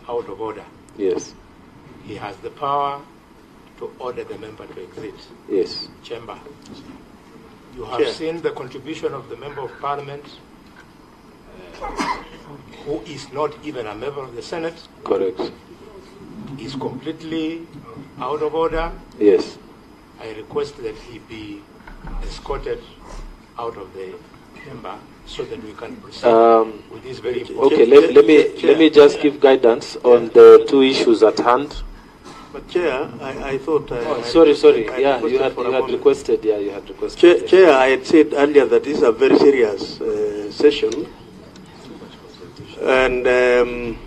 out of order, Yes. he has the power to order the member to exit Yes. chamber. You have Chair. seen the contribution of the member of parliament, who is not even a member of the Senate, Correct. is completely out of order. Yes. I request that he be escorted out of the chamber so that we can proceed with this very important. Okay. Let me just give guidance on the two issues at hand. But Chair, I thought... Sorry. I Yeah, you requested had for a moment. requested. Yeah, you had requested. Chair, yes. Chair, I had said earlier that this is a very serious session. And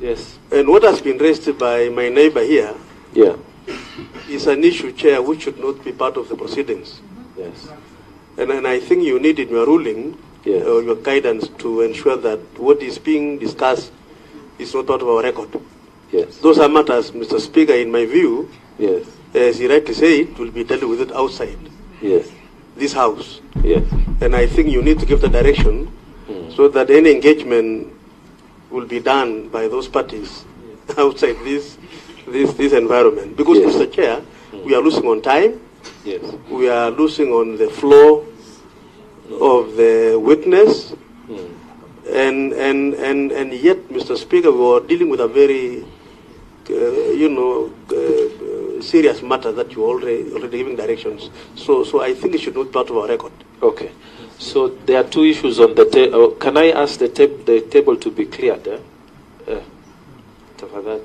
Yes. what has been raised by my neighbor here Yeah. is an issue, Chair, which should not be part of the proceedings. Yes. And I think you need in your ruling Yes. or your guidance to ensure that what is being discussed is not part of our record. Yes. Those are matters, Mr. Speaker, in my view, Yes. as he rightly said, will be dealt with it outside Yes. this house. Yes. And I think you need to give the direction so that any engagement will be done by those parties outside this environment. Because, Yes. Mr. Chair, we are losing on time. Yes. We are losing on the flow of the witness. And yet, Mr. Speaker, we are dealing with a very, serious matter that you already giving directions. So I think it should not be part of our record. Okay. So there are two issues on the table. Can I ask the table to be cleared? Tafadhali.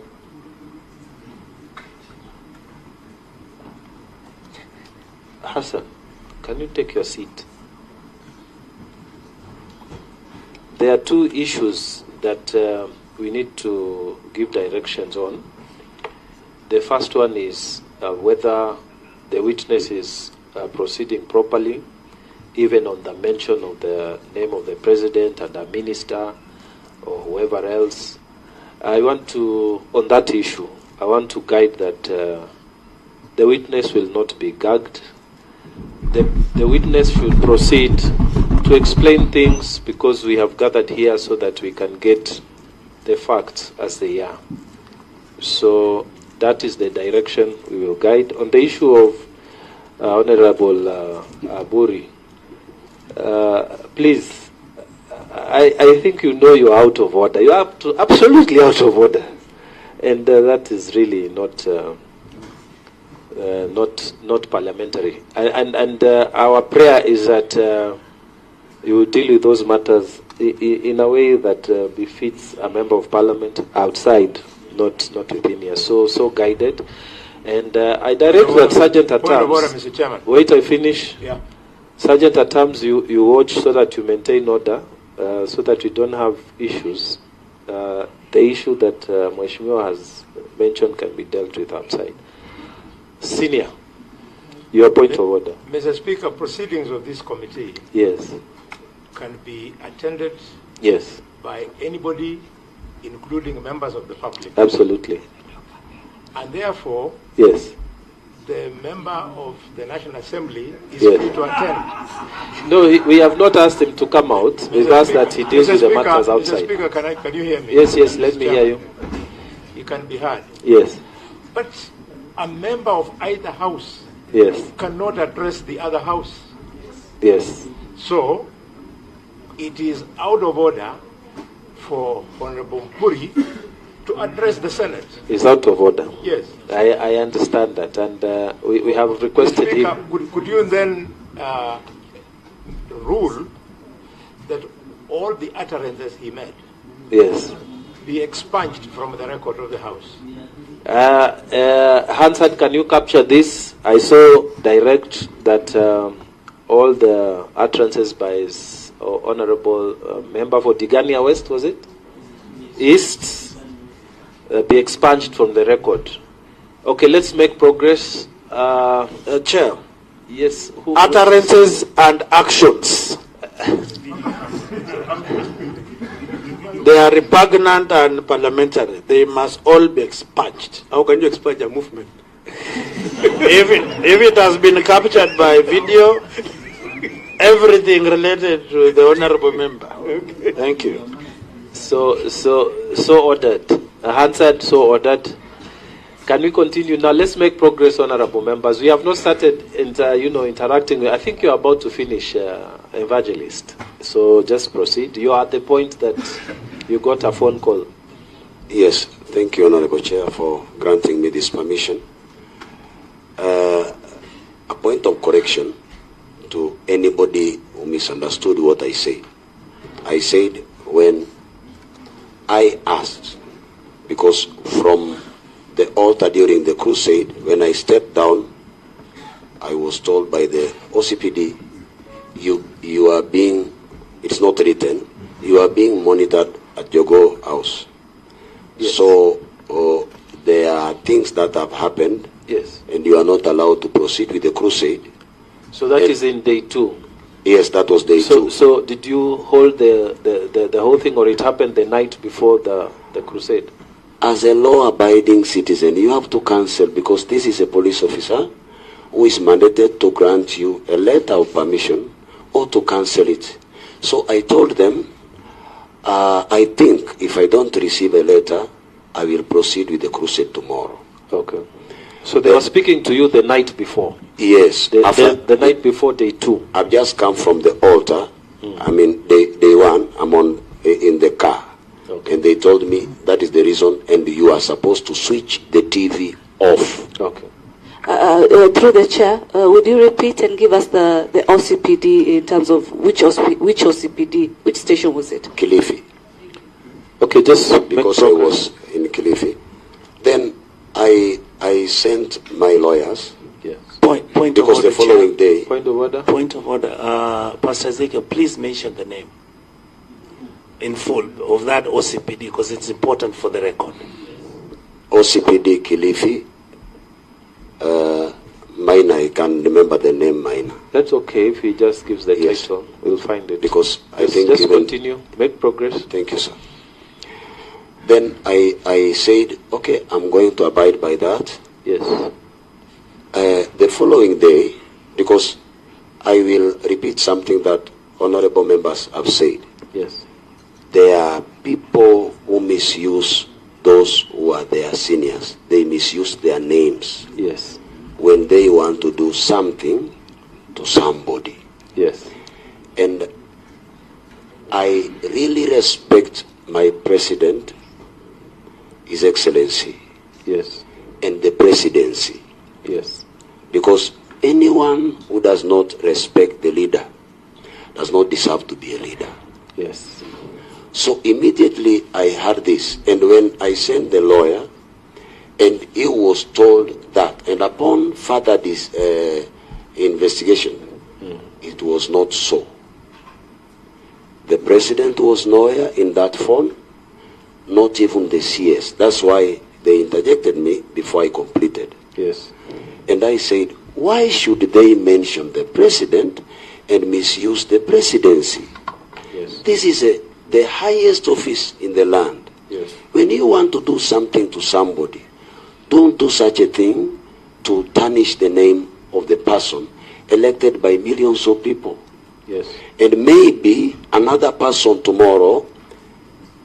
Hassan, can you take your seat? There are two issues that we need to give directions on. The first one is whether the witness is proceeding properly, even on the mention of the name of the president and the minister or whoever else. On that issue, I want to guide that the witness will not be gagged. The witness should proceed to explain things because we have gathered here so that we can get the facts as they are. So that is the direction we will guide. On the issue of Honorable Aburi, please, I think you know you're out of order. You are absolutely out of order. And that is really not parliamentary. And our prayer is that you will deal with those matters in a way that befits a member of parliament outside, not within here. So guided. And I direct that Sergeant at Point of order, Arms. Mr. Chairman. Wait, I finish. Yeah. Sergeant at Arms, you watch so that you maintain order, so that we don't have issues. The issue that Mheshimiwa has mentioned can be dealt with outside. Senior, your point of order. Mr. Speaker, proceedings of this committee Yes. can be attended Yes. by anybody, including members of the public. Absolutely. And therefore, Yes. the member of the National Assembly is Yes. free to attend. No, we have not asked him to come out. We've asked that he deals with the matters Mr. outside. Speaker, can you hear me? Yes, let me hear you. He can be heard. Yes. But a member of either house Yes. cannot address the other house. Yes. So, it is out of order for Honorable Mpuri to address the Senate. He's out of order. Yes. I understand that, and we have requested Speaker, him. could you then rule that all the utterances he made Yes. be expunged from the record of the House? Hansard, can you capture this? I saw direct that all the utterances by his honorable member for Digania West, was it? East, be expunged from the record. Okay, let's make progress. Chair, Yes. utterances and actions. They are repugnant and parliamentary. They must all be expunged. How can you expunge a movement? if it has been captured by video, everything related to the honorable member. Okay. Thank you. So ordered. Answered, so ordered. Can we continue now? Let's make progress, honorable members. We have not started, interacting. I think you are about to finish, evangelist. So just proceed. You are at the point that you got a phone call. Yes, thank you, Honorable Chair, for granting me this permission. A point of correction to anybody who misunderstood what I said. I said when I asked, because from the altar during the crusade, when I stepped down, I was told by the OCPD, you are being, it's not written, you are being monitored at your house. Yes. So there are things that have happened, yes, and you are not allowed to proceed with the crusade. So that is in day 2? Yes, that was day 2. So did you hold the whole thing, or it happened the night before the crusade? As a law-abiding citizen, you have to cancel, because this is a police officer who is mandated to grant you a letter of permission or to cancel it. So I told them, I think if I don't receive a letter, I will proceed with the crusade tomorrow. Okay. So they were speaking to you the night before? Yes. The night before day 2? I've just come from the altar. I mean, day 1, I'm in the car. Okay. And they told me that is the reason, and you are supposed to switch the TV off. Okay. Through the chair, would you repeat and give us the OCPD in terms of which OCPD, which station was it? Kilifi. Okay, just because I was in Kilifi. Then I sent my lawyers. Yes. Point of order. Because the following day. Point of order. Point of order. Pastor Ezekiel, please mention the name in full of that OCPD, because it's important for the record. OCPD Kilifi. Mine, I can remember the name mine. That's okay if he just gives the title. We'll find it. Because I think just continue. Make progress. Thank you, sir. Then I said, okay, I'm going to abide by that. Yes. The following day, because I will repeat something that honorable members have said. Yes. There are people who misuse those who are their seniors. They misuse their names. Yes. When they want to do something to somebody. Yes. And I really respect my president, His Excellency. Yes. And the presidency. Yes. Because anyone who does not respect the leader does not deserve to be a leader. Yes. So immediately I heard this, and when I sent the lawyer, and he was told that, and upon further investigation, it was not so. The president was nowhere in that phone, not even the CS. That's why they interjected me before I completed. Yes. And I said, why should they mention the president and misuse the presidency? Yes. This is the highest office in the land. Yes. When you want to do something to somebody, don't do such a thing to tarnish the name of the person elected by millions of people. Yes. And maybe another person tomorrow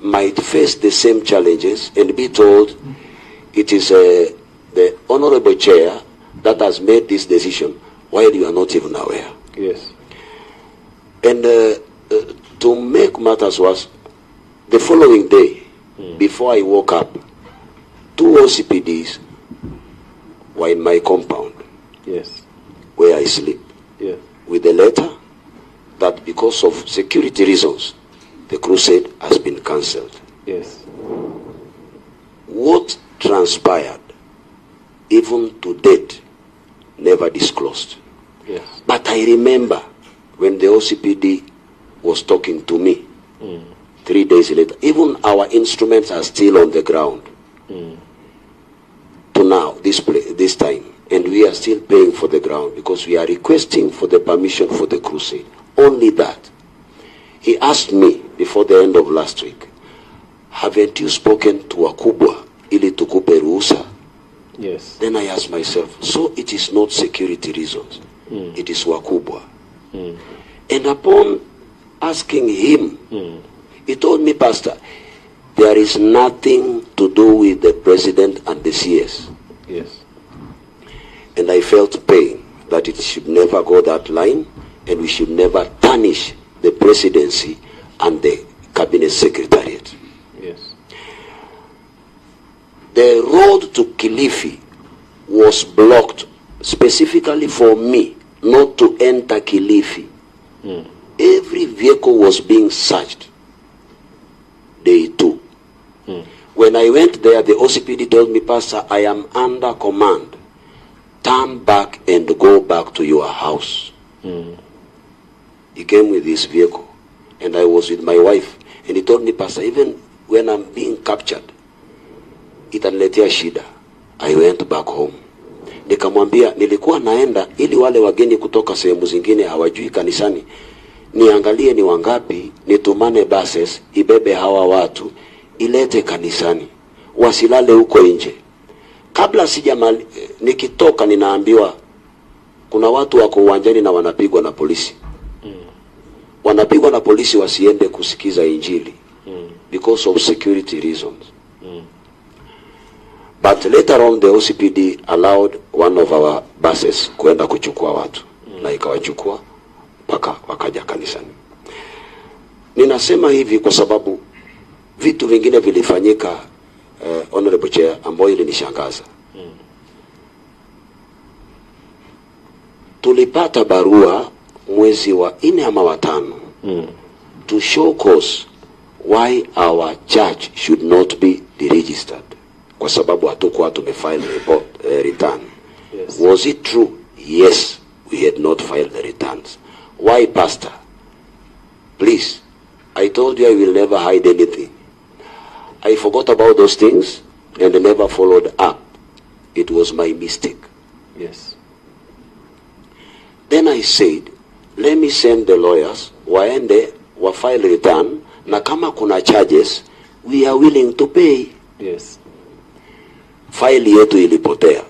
might face the same challenges and be told it is the honorable chair that has made this decision while you are not even aware. Yes. And to make matters worse, the following day, before I woke up, 2 OCPDs were in my compound. Yes. Where I sleep. Yes. With a letter that because of security reasons, the crusade has been cancelled. Yes. What transpired, even to date, never disclosed. Yes. But I remember when the OCPD was talking to me 3 days later, even our instruments are still on the ground. To now, this time, and we are still paying for the ground because we are requesting for the permission for the crusade. Only that. He asked me before the end of last week, haven't you spoken to wakubwa ili tukupe ruhusa? Yes. Then I asked myself, so it is not security reasons, it is wakubwa. And upon asking him, he told me, Pastor, there is nothing to do with the president and the CS. Yes. And I felt pain that it should never go that line, and we should never tarnish the presidency and the cabinet secretariat. Yes. The road to Kilifi was blocked specifically for me not to enter Kilifi. Every vehicle was being searched. Day 2. When I went there, the OCPD told me, Pastor, I am under command. Turn back and go back to your house. He came with his vehicle, and I was with my wife, and he told me, Pastor, even when I'm being captured, itaniletea shida. I went back home. Nikamwambia nilikuwa naenda ili wale wageni kutoka sehemu zingine hawajui kanisani, niangalie ni wangapi, nitumane buses ibebe hawa watu ilete kanisani, wasilale huko nje. Kabla nikitoka ninaambiwa kuna watu wako uwanjani na wanapigwa na polisi. Wanapigwa na polisi wasiende kusikiza injili because of security reasons. But later on the OCPD allowed one of our buses kuenda kuchukua watu. Na ikawachukua mpaka wakaja kanisani. Ninasema hivi kwa sababu vitu vingine vilifanyika, Honorable Chair, ambayo ilinishangaza. Tulipata barua mwezi wa 4 ama wa 5 to show cause why our church should not be deregistered. Kwa sababu hatukuwa tumefile return. Yes. Was it true? Yes, we had not filed the returns. Why, Pastor? Please, I told you I will never hide anything. I forgot about those things and never followed up. It was my mistake. Yes. Then I said, let me send the lawyers, waende, wa file return, na kama kuna charges, we are willing to pay. Yes. File yetu ilipotea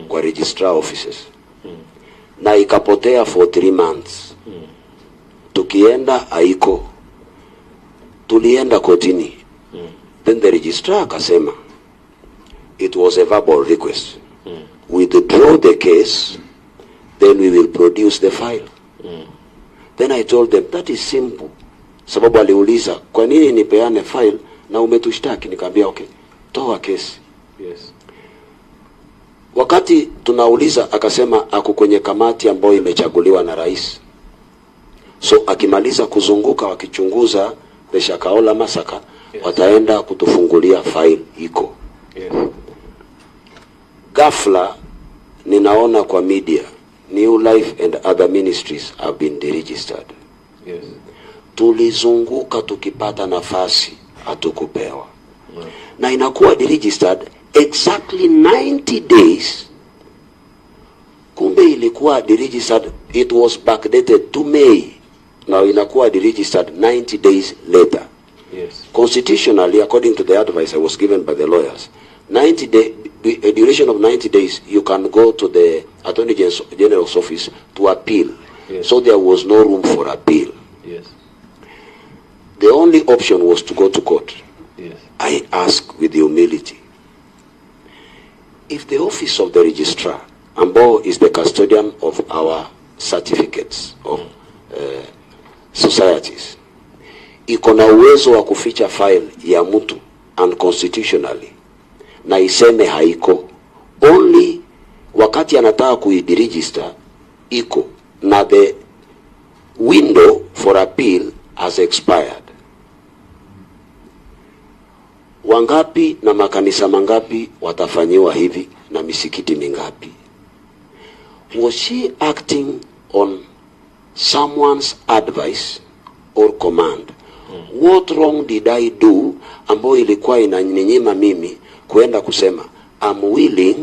kwa registrar offices. Na ikapotea for 3 months. Tukienda haiko. Tulienda kotini. Then the registrar akasema, it was a verbal request. Withdraw the case, then we will produce the file. Then I told them, that is simple. Sababu aliuliza, kwa nini nipeane file na umetushtaki? Nikamwambia, okay, toa kesi. Yes. Wakati tunauliza akasema ako kwenye kamati ambayo imechaguliwa na rais. So akimaliza kuzunguka wakichunguza the Shakahola massacre, yes, wataenda kutufungulia file iko. Yes. Ghafla ninaona kwa media New Life and other ministries have been deregistered. Yes. Tulizunguka tukipata nafasi hatukupewa. Na inakuwa deregistered exactly 90 days. Kumbe ilikuwa deregistered, it was backdated to May. Now inakuwa deregistered 90 days later. Yes. Constitutionally, according to the advice I was given by the lawyers, a duration of 90 days, you can go to the Attorney General's office to appeal. Yes. So there was no room for appeal. Yes. The only option was to go to court. Yes. I ask with humility, if the office of the registrar, Ambo is the custodian of our certificates of societies, iko na uwezo wa kuficha file ya mtu unconstitutionally na iseme haiko, only wakati anataka kuideregister iko na the window for appeal has expired. Wangapi na makanisa mangapi watafanyiwa hivi na misikiti mingapi? Was she acting on someone's advice or command? What wrong did I do ambayo ilikuwa inaninyima mimi kuenda kusema I'm willing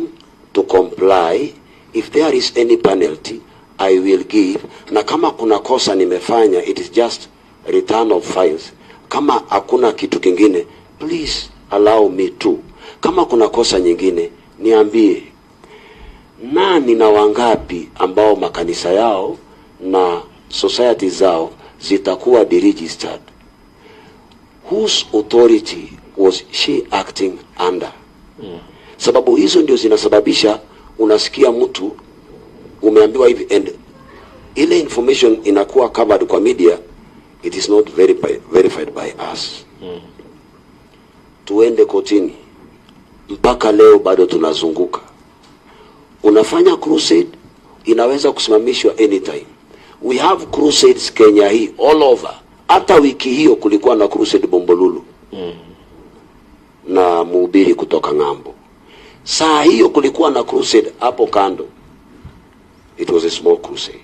to comply, if there is any penalty I will give, na kama kuna kosa nimefanya it is just return of files, kama hakuna kitu kingine please allow me to, kama kuna kosa nyingine niambie. Nani na wangapi ambao makanisa yao na society zao zitakuwa deregistered? Whose authority was she acting under? Sababu hizo ndio zinasababisha unasikia mtu umeambiwa hivi, and ile information inakuwa covered kwa media, it is not verified by us. Tuende kotini, mpaka leo bado tunazunguka. Unafanya crusade, inaweza kusimamishwa anytime. We have crusades Kenya hii all over. Hata wiki hiyo kulikuwa na crusade Bombolulu na mhubiri kutoka ng'ambo. Saa hiyo kulikuwa na crusade hapo kando. It was a small crusade.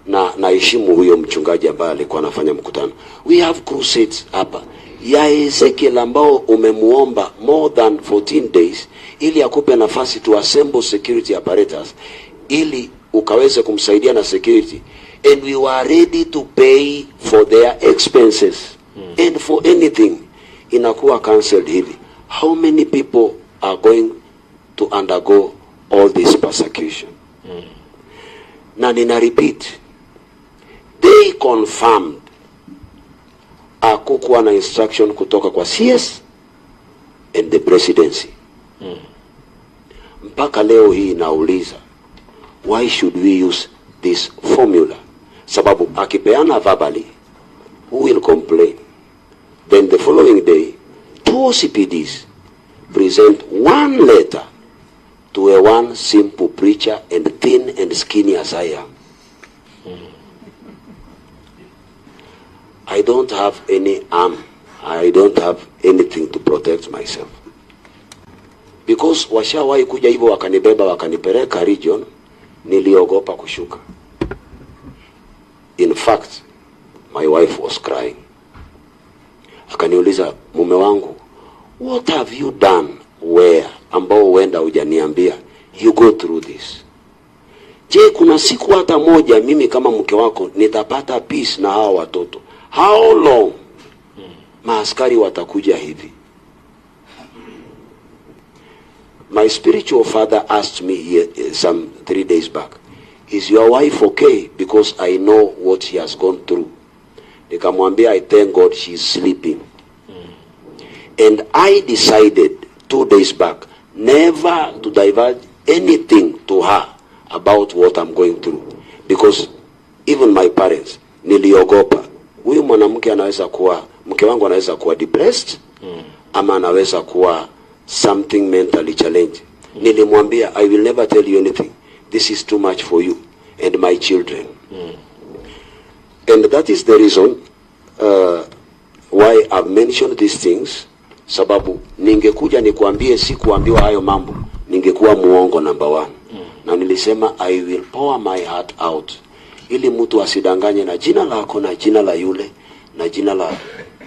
Na naheshimu huyo mchungaji ambaye alikuwa anafanya mkutano. We have crusades hapa. Ya Ezekiel ambao umemuomba more than 14 days ili akupe nafasi to assemble security apparatus ili ukaweze kumsaidia na security, and we were ready to pay for their expenses and for anything, inakuwa cancelled hivi. How many people are going to undergo all this persecution? Na nina repeat, they confirmed akukuwa na instruction kutoka kwa CS and the presidency. Mpaka leo hii nauliza, why should we use this formula? Sababu akipeana verbally, who will complain? Then the following day, 2 OCPDs present one letter to a one simple preacher, and thin and skinny as I am. I don't have any arm. I don't have anything to protect myself. Because washawahi kuja hivyo wakanibeba wakanipeleka region, niliogopa kushuka. In fact, my wife was crying. Akaniuliza, mume wangu, what have you done where ambao huenda hujaniambia you go through this? Je, kuna siku hata moja mimi kama mke wako nitapata peace na hawa watoto? How long maaskari watakuja hivi? My spiritual father asked me here, some 3 days back, is your wife okay? Because I know what she has gone through. Nikamwambia, I thank God she's sleeping. And I decided 2 days back never to divulge anything to her about what I'm going through. Because even my parents, niliogopa. Huyu mwanamke anaweza kuwa, mke wangu anaweza kuwa depressed, ama anaweza kuwa something mentally challenged. Nilimwambia, I will never tell you anything. This is too much for you and my children. And that is the reason why I've mentioned these things. Sababu ningekuja nikuambie sikuambiwa hayo mambo, ningekuwa muongo number 1. Na nilisema I will pour my heart out, ili mtu asidanganye na jina lako na jina la yule na jina la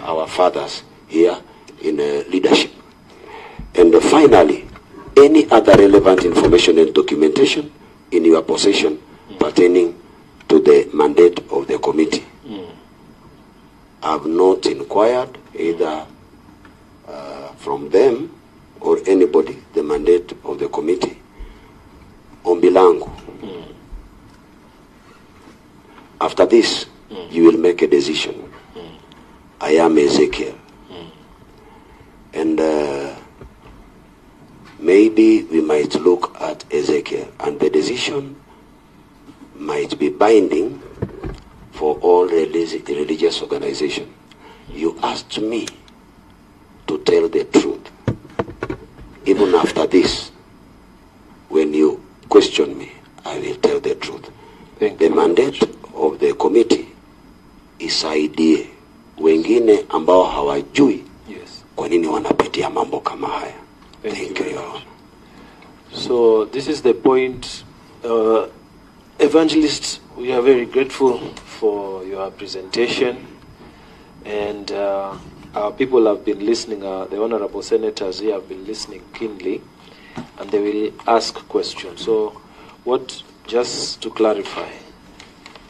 our fathers here in leadership. And finally, any other relevant information and documentation in your possession pertaining to the mandate of the committee. I've not inquired either from them or anybody the mandate of the committee. Ombi langu. After this, you will make a decision. I am Ezekiel. And maybe we might look at Ezekiel, and the decision might be binding for all religious organizations. You asked me to tell the truth. Even after this, when you question me, I will tell the truth. The mandate of the committee isaidie wengine ambao hawajui kwa nini wanapitia mambo kama haya. Thank you. So this is the point. Evangelists, we are very grateful for your presentation, and our people have been listening. The honorable senators here have been listening keenly, and they will ask questions. So just to clarify,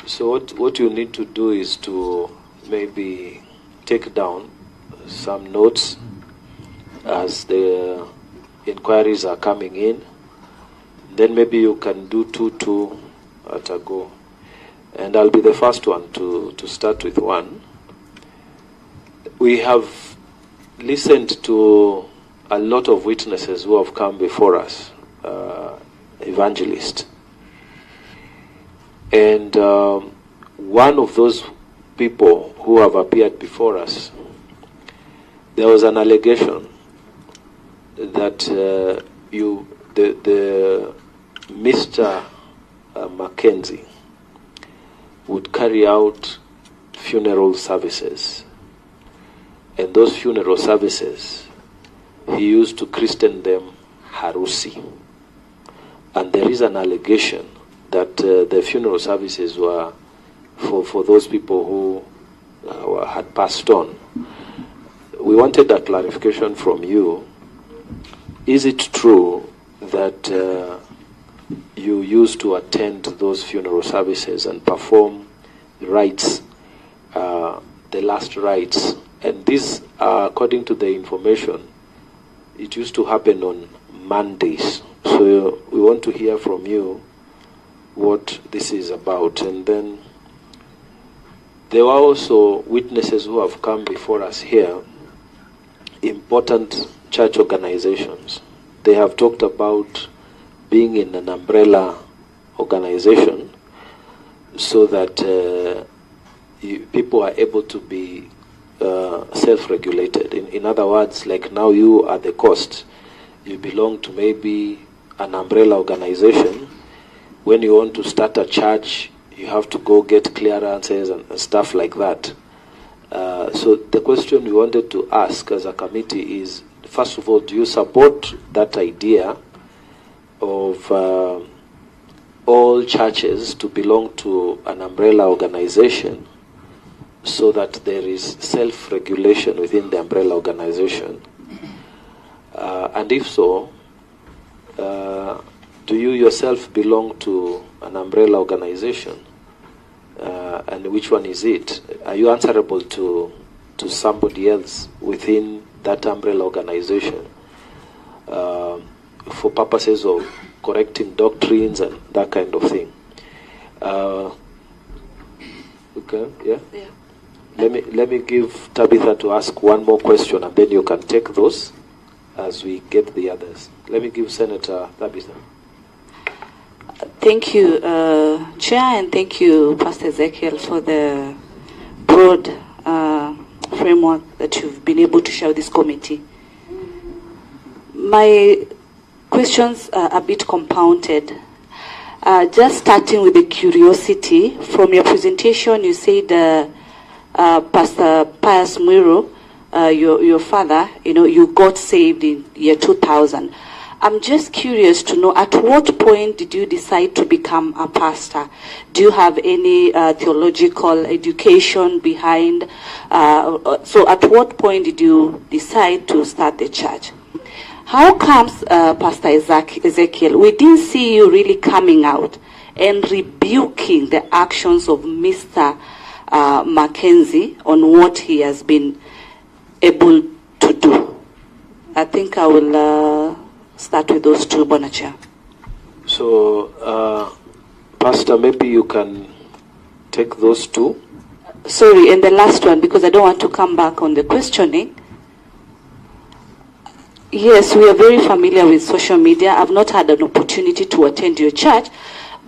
so what you need to do is to maybe take down some notes as the inquiries are coming in. Then maybe you can do two at a go. And I'll be the first one to start with one. We have listened to a lot of witnesses who have come before us, evangelists. And one of those people who have appeared before us, there was an allegation that the Mr. Mackenzie would carry out funeral services. And those funeral services, he used to christen them Harusi. And there is an allegation that the funeral services were for those people who had passed on. We wanted a clarification from you. Is it true that you used to attend those funeral services and perform rites, the last rites? And this, according to the information, it used to happen on Mondays. So we want to hear from you what this is about. And then there were also witnesses who have come before us here, important church organizations. They have talked about being in an umbrella organization so that people are able to be self-regulated. In other words, like now you are the cost. You belong to maybe an umbrella organization. When you want to start a church, you have to go get clearances and stuff like that. So the question we wanted to ask as a committee is, first of all, do you support that idea of all churches to belong to an umbrella organization so that there is self-regulation within the umbrella organization? And if so, do you yourself belong to an umbrella organization? And which one is it? Are you answerable to somebody else within that umbrella organization for purposes of correcting doctrines and that kind of thing? Okay, yeah? Yeah. Let me give Tabitha to ask one more question, and then you can take those as we get the others. Let me give Senator Tabitha. Thank you, Chair, and thank you, Pastor Ezekiel, for the broad framework that you've been able to share with this committee. My questions are a bit compounded. Just starting with the curiosity, from your presentation, you said, Pastor Pius Mwiro, your father, you got saved in year 2000. I'm just curious to know, at what point did you decide to become a pastor? Do you have any theological education behind? So at what point did you decide to start the church? How comes, Pastor Ezekiel, we didn't see you really coming out and rebuking the actions of Mr. Mackenzie on what he has been able to do? I think I will start with those two, Bonacha. So, Pastor, maybe you can take those two. Sorry, and the last one, because I don't want to come back on the questioning. Yes, we are very familiar with social media. I've not had an opportunity to attend your church,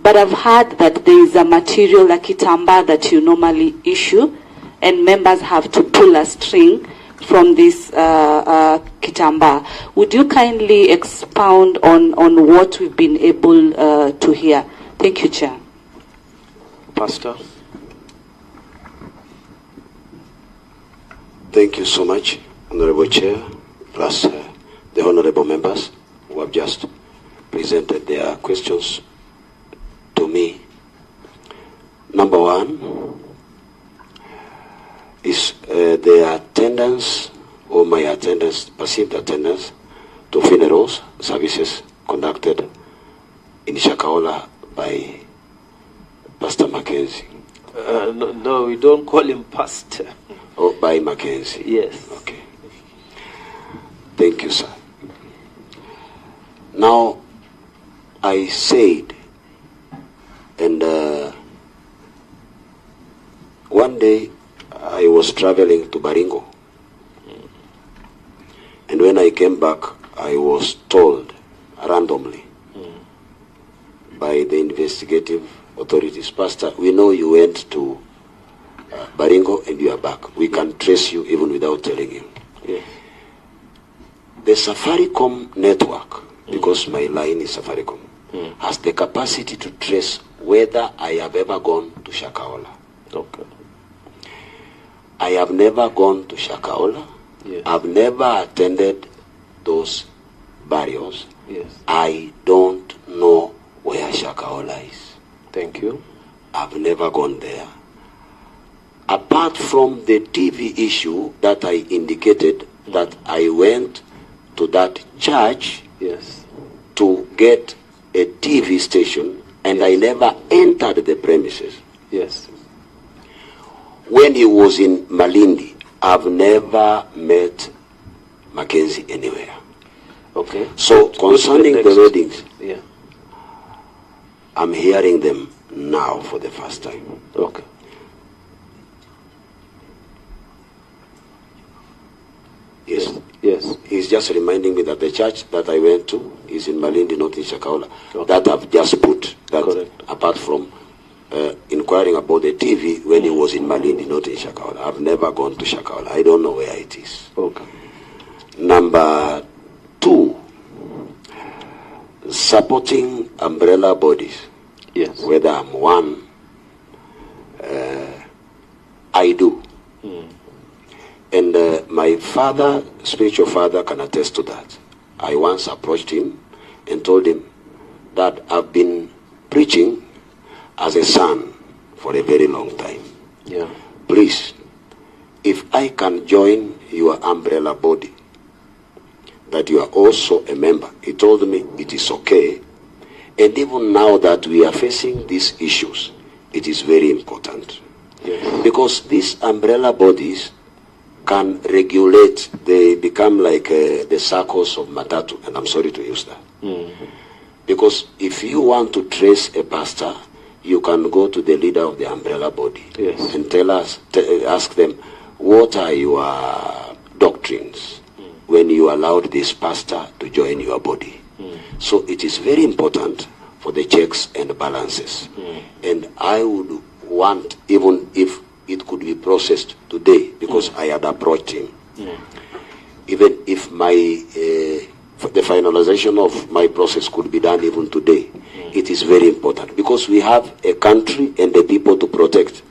but I've heard that there is a material like kitamba that you normally issue, and members have to pull a string from this kitamba. Would you kindly expound on what we've been able to hear? Thank you, Chair. Pastor. Thank you so much, Honorable Chair, plus the honorable members who have just presented their questions to me. Number one is the attendance or my attendance, perceived attendance to funerals services conducted in Shakahola by Pastor Mackenzie. No, we don't call him pastor. Oh, by Mackenzie. Yes. Okay. Thank you, sir. Now, I said, and one day I was traveling to Baringo, I came back, I was told randomly by the investigative authorities, Pastor, we know you went to Baringo and you are back. We can trace you even without telling you. Yeah. The Safaricom network, because my line is Safaricom, has the capacity to trace whether I have ever gone to Shakahola. Okay. I have never gone to Shakahola. Yes. I've never attended those burials. Yes. I don't know where Shakahola is. Thank you. I've never gone there. Apart from the TV issue that I indicated, that I went to that church, yes, to get a TV station, and yes, I never entered the premises. Yes. When he was in Malindi, I've never met Mackenzie anywhere. Okay. So concerning the weddings, yeah, I'm hearing them now for the first time. okay. Yes. Yes. He's just reminding me that the church that I went to is in Malindi, not in Shakahola. Okay. That I've just put. That correct. Apart from inquiring about the TV when he was in Malindi, not in Shakahola. I've never gone to Shakahola. I don't know where it is. Okay. Number 2, supporting umbrella bodies. Yes. Whether I'm one, I do. And my father, spiritual father, can attest to that. I once approached him and told him that I've been preaching as a son for a very long time. Yeah. Please, if I can join your umbrella body, that you are also a member. He told me it is okay. And even now that we are facing these issues, it is very important. Yes. Because these umbrella bodies can regulate, they become like the circles of Matatu, and I'm sorry to use that. Because if you want to trace a pastor, you can go to the leader of the umbrella body, yes, and ask them, what are your doctrines when you allowed this pastor to join your body? So it is very important for the checks and balances. And I would want, even if it could be processed today, because I had approached him. Even if my the finalization of my process could be done even today, it is very important, because we have a country and the people to protect.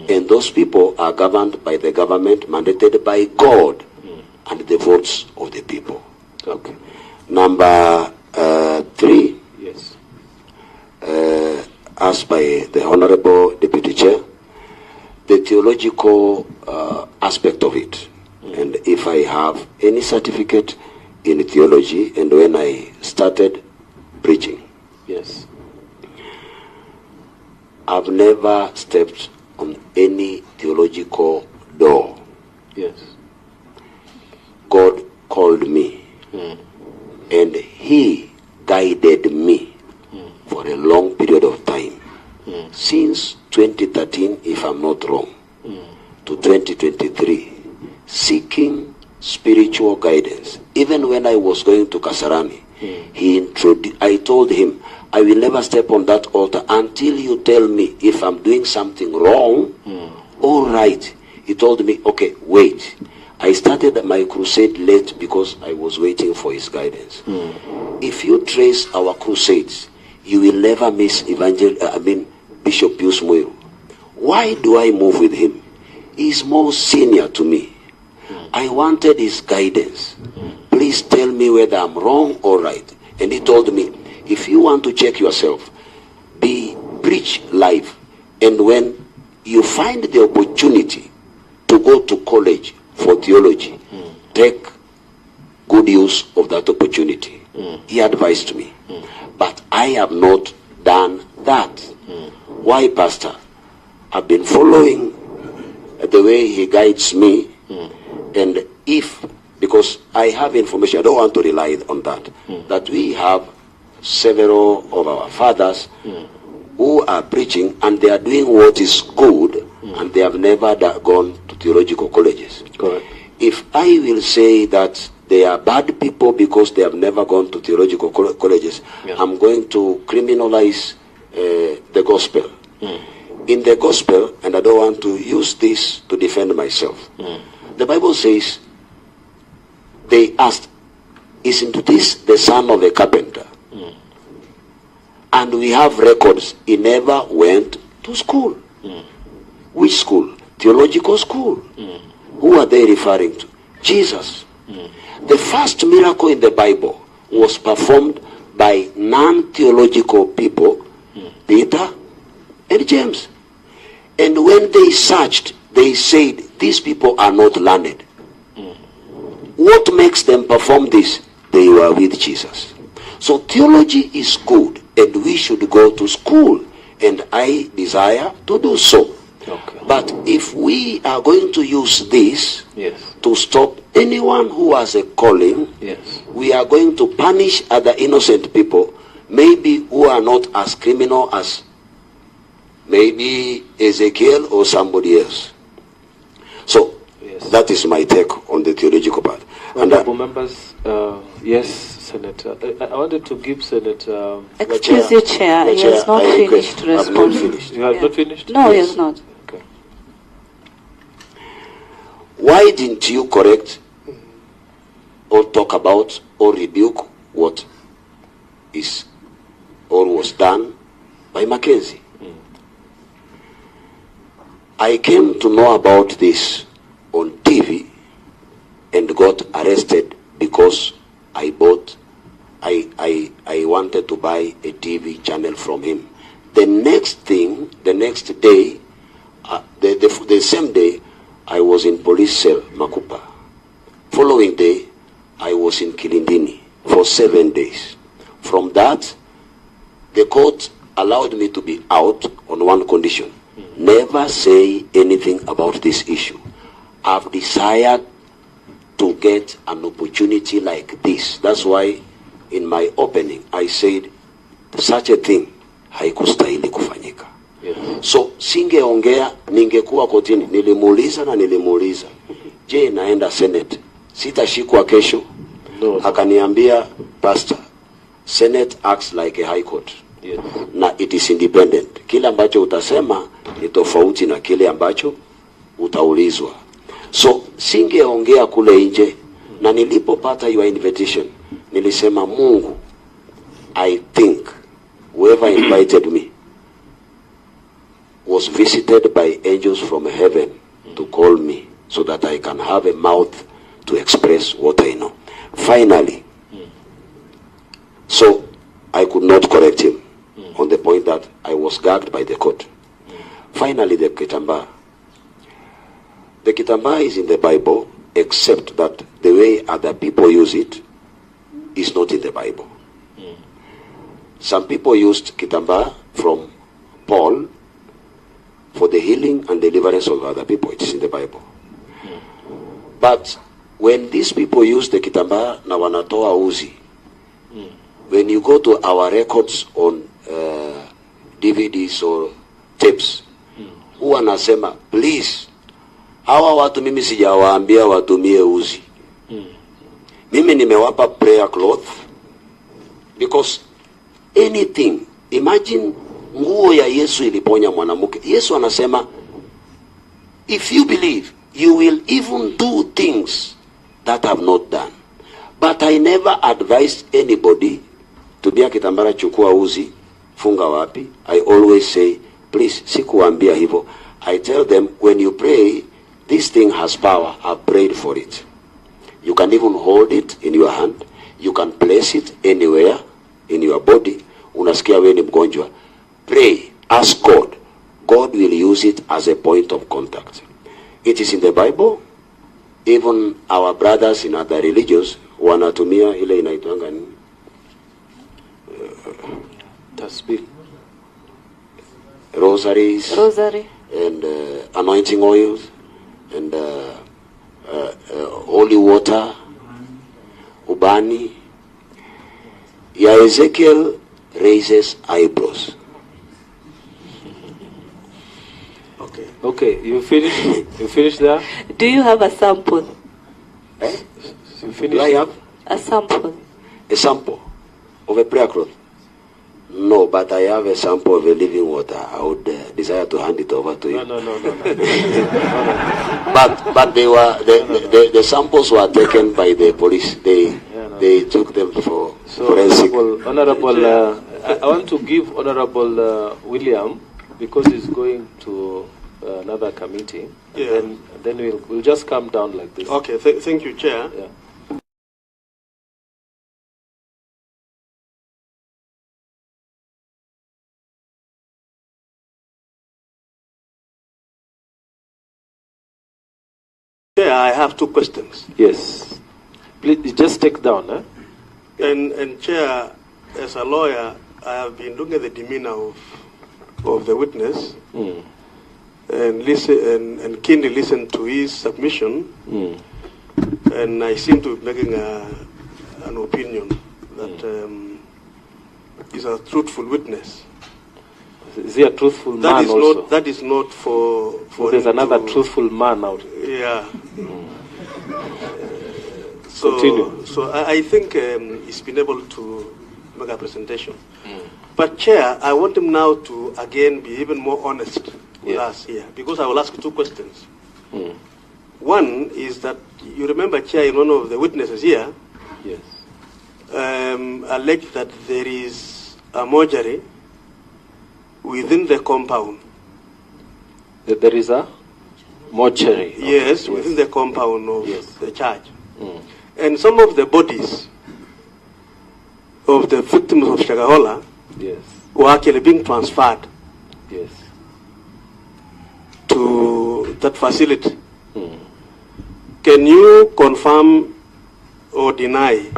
And those people are governed by the government, mandated by God, and the votes of the people. Okay. Number 3, yes, asked by the Honorable Deputy Chair, the theological aspect of it. And if I have any certificate in theology, and when I started preaching, yes, I've never stepped on any theological door. yes, God called me, and He guided me for a long period of time, since 2013, if I'm not wrong, to 2023, seeking spiritual guidance. Even when I was going to Kasarani, I told him, I will never step on that altar until you tell me if I'm doing something wrong or right. He told me, okay, wait. I started my crusade late because I was waiting for his guidance. If you trace our crusades, you will never miss Bishop Pius Muiru. Why do I move with him? He's more senior to me. I wanted his guidance. Please tell me whether I'm wrong or right. And he told me, if you want to check yourself, preach live. And when you find the opportunity to go to college for theology, take good use of that opportunity. He advised me. But I have not done that. Why, Pastor? I've been following the way he guides me. And because I have information, I don't want to rely on that, that we have several of our fathers who are preaching and they are doing what is good, and they have never gone to theological colleges. correct. If I will say that they are bad people because they have never gone to theological colleges. Yeah. I'm going to criminalize the gospel. In the gospel, and I don't want to use this to defend myself, the Bible says, they asked, isn't this the son of a carpenter? And we have records, he never went to school. Which school? Theological school. Who are they referring to? Jesus. The first miracle in the Bible was performed by non-theological people, Peter and James. And when they searched, they said, these people are not learned. What makes them perform this? They were with Jesus. So theology is good, and we should go to school, and I desire to do so. Okay. But if we are going to use this Yes. to stop anyone who has a calling, Yes. we are going to punish other innocent people, maybe who are not as criminal as maybe Ezekiel or somebody else. So Yes. that is my take on the theological part. And Honorable members, yes, Senator. I wanted to give Senator. Excuse you, Chair. He has not finished I've not responding. finished. You have not finished? No, he has not. Okay. Why didn't you correct or talk about or rebuke what is or was done by Mackenzie? I came to know about this on TV and got arrested because I wanted to buy a TV channel from him. The next day, the same day, I was in police cell, Makupa. Following day, I was in Kilindini for 7 days. From that, the court allowed me to be out on one condition. Never say anything about this issue. I've desired to get an opportunity like this. That's why in my opening I said such a thing haikustahili kufanyika. Yes. So singeongea, ningekuwa kotini. Nilimuuliza, je, naenda Senate, sitashikwa kesho? No. Akaniambia, Pastor, Senate acts like a high court. Yes. Na it is independent. Kile ambacho utasema ni tofauti na kile ambacho utaulizwa. So singeongea kule nje, na nilipopata your invitation nilisema, Mungu, I think whoever invited me was visited by angels from heaven to call me so that I can have a mouth to express what I know. Finally, so I could not correct him on the point that I was gagged by the court. Finally, the kitambaa. The kitambaa is in the Bible, except that the way other people use it is not in the Bible. Some people used kitambaa from Paul for the healing and deliverance of other people. It is in the Bible. But when these people use the kitambaa na wanatoa uzi, when you go to our records on DVDs or tapes, huwa nasema, please, hawa watu mimi sijawaambia watumie uzi. Mimi nimewapa prayer cloth, because anything, imagine nguo ya Yesu iliponya mwanamke. Yesu anasema, if you believe, you will even do things that I have not done. But I never advised anybody to be a kitambara, chukua uzi, funga wapi. I always say, please, sikuambia hivyo. I tell them, when you pray, this thing has power. I've prayed for it. You can even hold it in your hand. You can place it anywhere in your body. Unasikia wewe ni mgonjwa, pray, ask God. God will use it as a point of contact. It is in the Bible. Even our brothers in other religions wanatumia ile inaitwanga nini? Tasbih. Rosaries. Rosary. And anointing oils and holy water, ubani. Ya Ezekiel raises eyebrows. Okay, you finished there? Do you have a sample? Eh? You finish. Do I have A sample. a sample of a prayer cloth? No, but I have a sample of a living water. I would desire to hand it over to you. No. But they were the samples were taken by the police. They took them for forensic. Honorable, I want to give Honorable William, because he's going to another committee. Yeah. Then we'll just come down like this. Okay, thank you, Chair. Yeah. Chair, I have two questions. Yes. Please just take down. And Chair, as a lawyer, I have been looking at the demeanor of the witness and listen and keenly listen to his submission. And I seem to be making an opinion that he's a truthful witness. Is he a truthful man also? That is not for There's him another to, truthful man out. Yeah. Continue. So I think he's been able to make a presentation. But Chair, I want him now to again be even more honest with us here, because I will ask two questions. One is that you remember, Chair, one of the witnesses here alleged that there is a mortuary within the compound. There is a mortuary? Yes, within the compound of the church. And some of the bodies of the victims of Shakahola were actually being transferred to that facility. Can you confirm or deny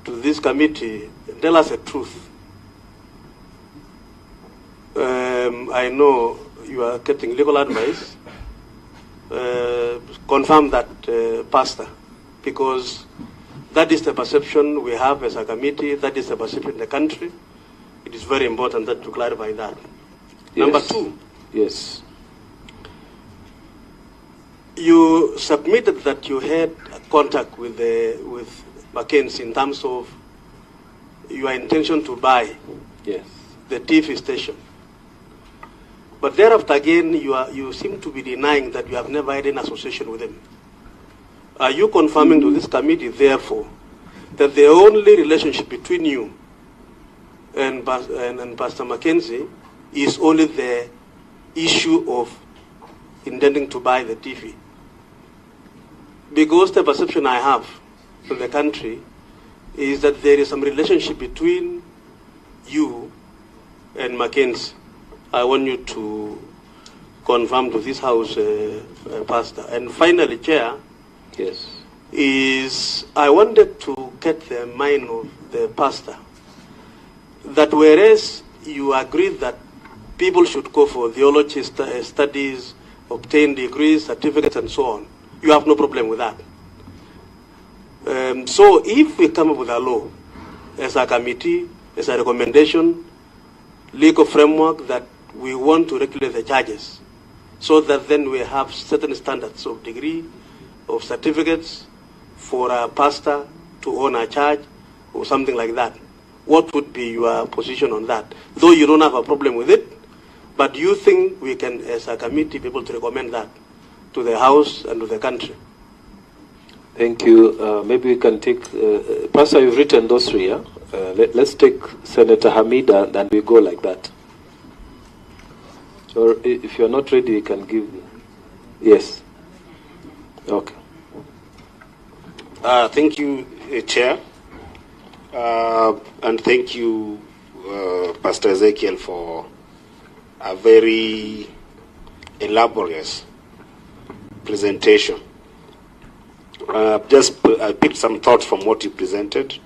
to this committee, tell us the truth? I know you are getting legal advice. Confirm that, Pastor, because that is the perception we have as a committee, that is the perception in the country. It is very important that to clarify that. Number two. Yes. You submitted that you had contact with Mackenzie in terms of your intention to buy the TV station. But thereafter again, you seem to be denying that you have never had an association with him. Are you confirming to this committee, therefore, that the only relationship between you and Pastor Mackenzie is only the issue of intending to buy the TV? Because the perception I have in the country is that there is some relationship between you and Mackenzie. I want you to confirm to this House, Pastor. And finally, Chair, is I wanted to get the mind of the Pastor that whereas you agree that people should go for theology studies, obtain degrees, certificates, and so on, you have no problem with that. So if we come up with a law as a committee, as a recommendation, legal framework that we want to regulate the charges, so that then we have certain standards of degree, of certificates for a pastor to own a church or something like that. What would be your position on that? Though you don't have a problem with it, but do you think we can, as a committee, be able to recommend that to the House and to the country? Thank you. Maybe we can take, Pastor, you've written those three, yeah? Let's take Senator Hamida, and we go like that. Or if you're not ready, you can give. Yes. Okay. Thank you, Chair. And thank you, Pastor Ezekiel, for a very elaborate presentation. I picked some thoughts from what you presented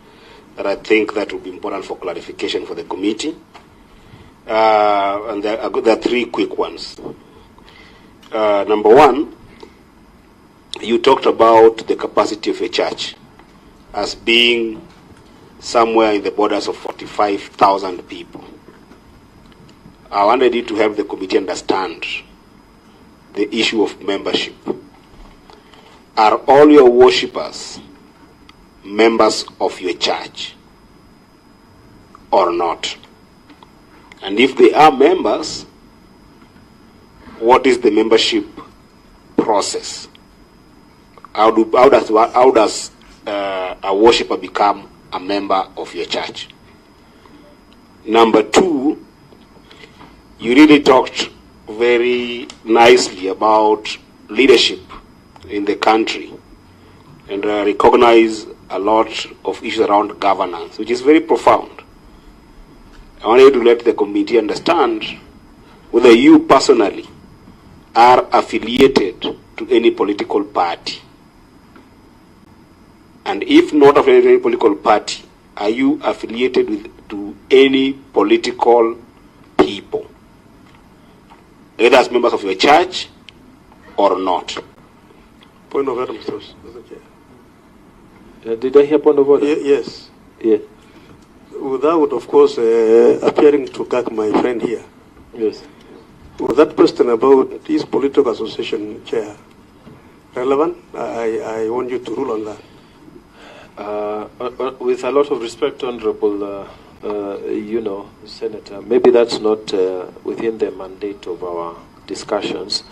that I think that will be important for clarification for the committee. And there are three quick ones. Number one, you talked about the capacity of a church as being somewhere in the borders of 45,000 people. I wanted you to have the committee understand the issue of membership. are all your worshippers members of your church or not? And if they are members, what is the membership process? How does a worshipper become a member of your church? Number two, you really talked very nicely about leadership in the country and recognize a lot of issues around governance, which is very profound. I want you to let the committee understand whether you personally are affiliated to any political party. And if not affiliated to any political party, are you affiliated to any political people, either as members of your church or not? Point of order, Mr. Chair. Did I hear point of order? Yes. Yes. Without, of course, appearing to gag my friend here. Yes. Was that question about this political association, Chair, relevant? I want you to rule on that. With a lot of respect, Honorable, Senator, maybe that's not within the mandate of our discussions.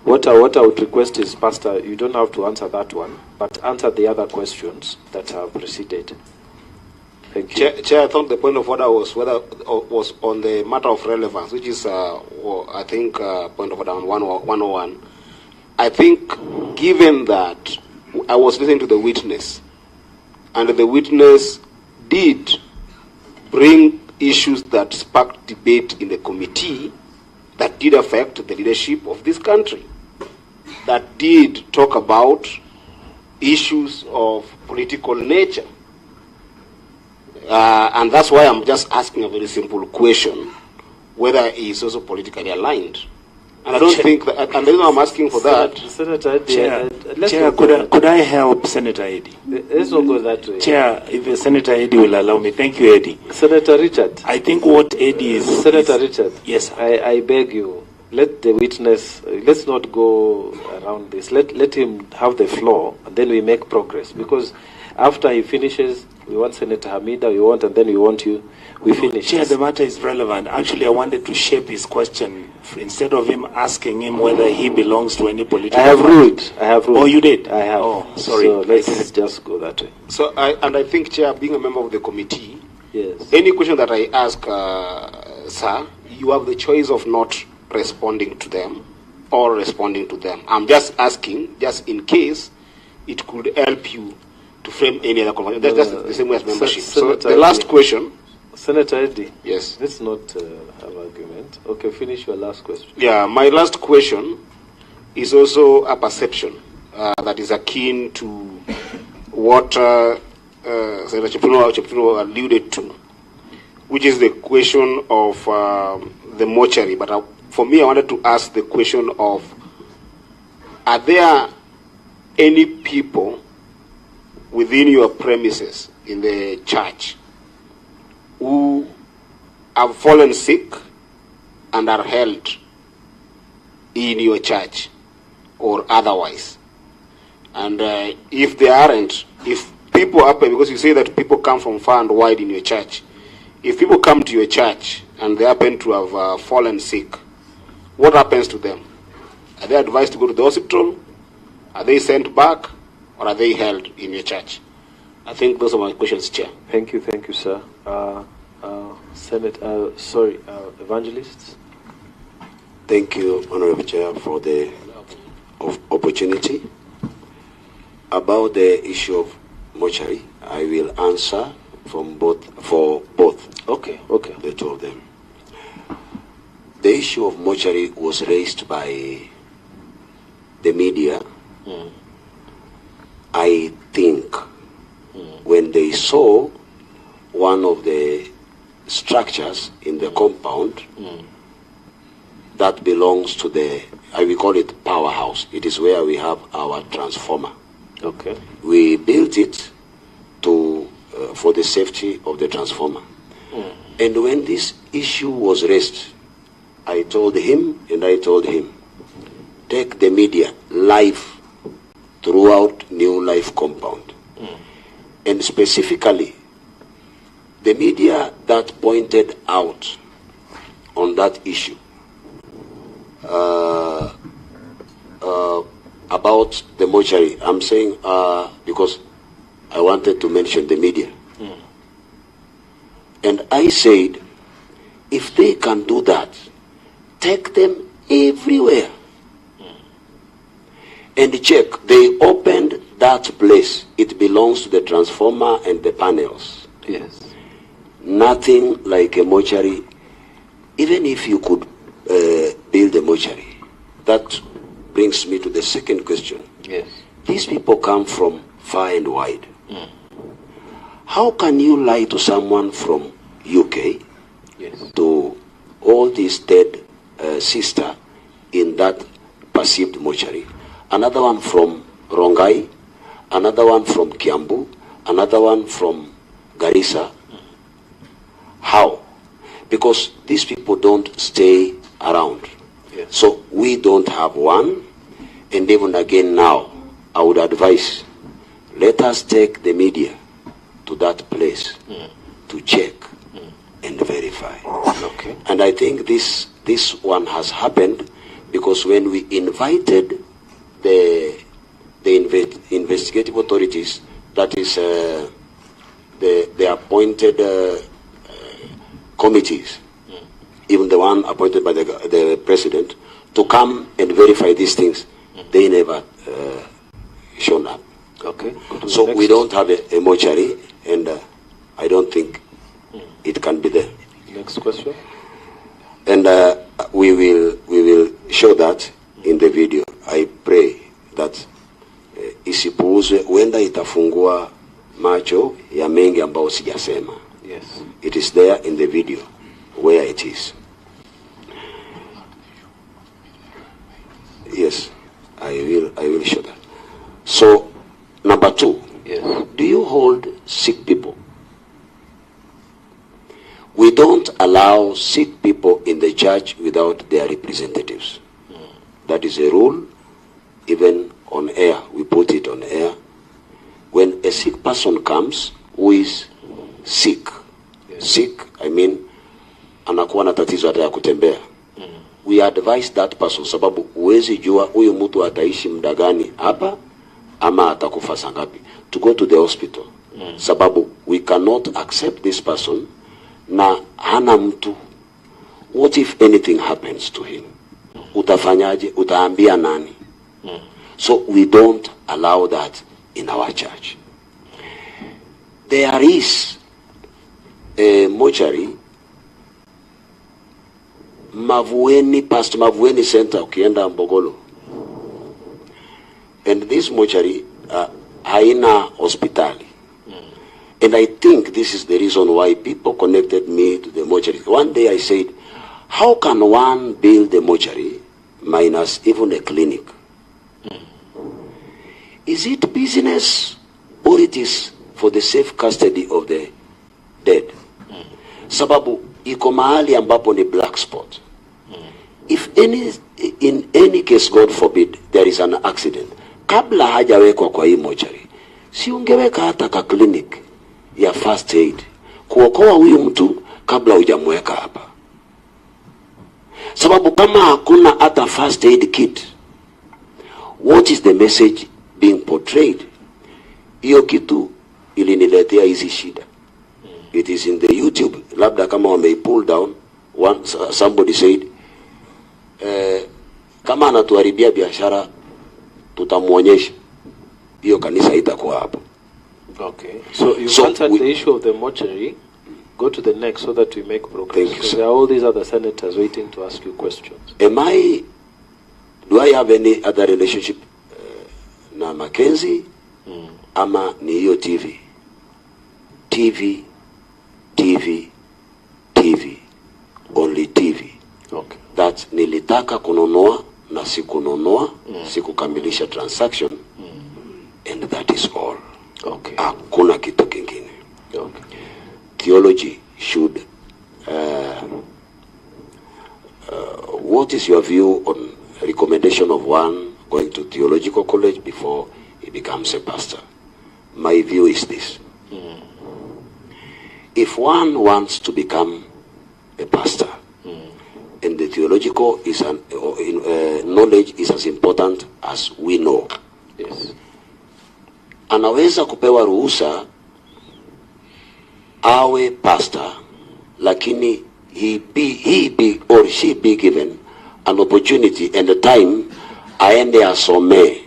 What I would request is, Pastor, you don't have to answer that one, but answer the other questions that have preceded. Thank you. Chair, I thought the point of order was on the matter of relevance, which is, I think, point of order on 101. I think, given that I was listening to the witness, and the witness did bring issues that sparked debate in the committee that did affect the leadership of this country, that did talk about issues of political nature. And that's why I'm just asking a very simple question, whether he is also politically aligned. And I don't think that, and the reason I'm asking for that. Senator, Chair, could I help Senator Eddie? Let's not go that way. Chair, if Senator Eddie will allow me. Thank you, Eddie. Senator Richard. I think what Eddie is... Senator Richard. Yes, I beg you, let the witness, let's not go around this. Let him have the floor, and then we make progress. Because after he finishes, we want Senator Hamida, and then we want you. We finish. Chair, the matter is relevant. Actually, I wanted to shape his question instead of him asking him whether he belongs to any political party. I have ruled. Oh, you did? I have. Oh, sorry. So let's just go that way. So, I think, Chair, being a member of the committee, yes, any question that I ask, sir, you have the choice of not responding to them or responding to them. I'm just asking, just in case it could help you to frame any other conversation. That's just the same way as membership. So the last question. Senator Eddie. Yes. Let's not have argument. Okay, finish your last question. Yeah, my last question is also a perception that is akin to what Senator Cheptuno alluded to, which is the question of the mortuary. But for me, I wanted to ask the question of, are there any people within your premises in the church who have fallen sick and are held in your church or otherwise? And if they aren't, if people happen, because you say that people come from far and wide in your church, if people come to your church and they happen to have fallen sick, what happens to them? Are they advised to go to the hospital? Are they sent back? Or are they held in your church? I think those are my questions, Chair. Thank you, sir. Evangelists. Thank you, Honorable Chair, for the opportunity. About the issue of mortuary, I will answer for both. Okay. The two of them. The issue of mortuary was raised by the media. I think when they saw one of the structures in the compound that belongs to the, I will call it powerhouse. It is where we have our transformer. Okay. We built it to for the safety of the transformer. And when this issue was raised, I told him, take the media live throughout New Life compound. And specifically, the media that pointed out on that issue about the mortuary, I'm saying because I wanted to mention the media. And I said, if they can do that, take them everywhere. And check, they opened that place. It belongs to the transformer and the panels. Yes. Nothing like a mortuary. Even if you could build a mortuary, that brings me to the second question. Yes. These people come from far and wide. How can you lie to someone from UK, yes, to all these dead sister in that perceived mortuary? Another one from Rongai, another one from Kiambu, another one from Garissa. How? Because these people don't stay around. Yes. So we don't have one. And even again now, I would advise, let us take the media to that place to check and verify. Okay. And I think this one has happened because when we invited the investigative authorities, that is the appointed committees, even the one appointed by the president, to come and verify these things, they never shown up. Okay. So we don't have a mortuary, and I don't think it can be there. Next question. And we will show that in the video. I pray that isipuuzwe, wenda itafungua macho ya mengi ambao sijasema. Yes. It is there in the video where it is. Yes, I will show that. So, number 2. Yes. Do you hold sick people? We don't allow sick people in the church without their representatives. That is a rule. Even on air, we put it on air. When a sick person comes, who is sick, sick, I mean, anakuwa na tatizo hata ya kutembea, we advise that person, sababu uwezi jua huyu mtu ataishi muda gani hapa ama atakufa saa ngapi, to go to the hospital. Sababu we cannot accept this person na hana mtu. What if anything happens to him? Utafanyaje? Utaambia nani? So we don't allow that in our church. There is a mortuary, Pastor Mavueni Center, ukienda Mbogolo. And this mortuary haina hospitali. And I think this is the reason why people connected me to the mortuary. One day I said, how can one build a mortuary minus even a clinic? Is it business or it is for the safe custody of the dead? Sababu iko mahali ambapo ni black spot. If in any case, God forbid, there is an accident, kabla hajawekwa kwa hii mortuary, si ungeweka hata ka clinic ya first aid kuokoa huyu mtu kabla hujamweka hapa. Sababu kama hakuna hata first aid kit, what is the message being portrayed? Hiyo kitu iliniletea hizi shida. It is in the YouTube. Labda kama wame pull down, somebody said, kama anatuharibia biashara tutamuonyesha. Hiyo kanisa itakuwa hapo. Okay. So you answered the issue of the mortuary. Go to the next so that we make progress. Thank you, sir. There are all these other senators waiting to ask you questions. Do I have any other relationship na Mackenzie? Ama ni hiyo TV? TV. Only TV. Okay. That nilitaka kununua na sikununua, sikukamilisha transaction, and that is all. Okay. Hakuna kitu kingine. Okay. Theology should what is your view on recommendation of one going to theological college before he becomes a pastor. My view is this. If one wants to become a pastor, and the theological is knowledge is as important as we know. Yes. Anaweza kupewa ruhusa awe pastor, lakini he be or she be given an opportunity and a time aende asomee,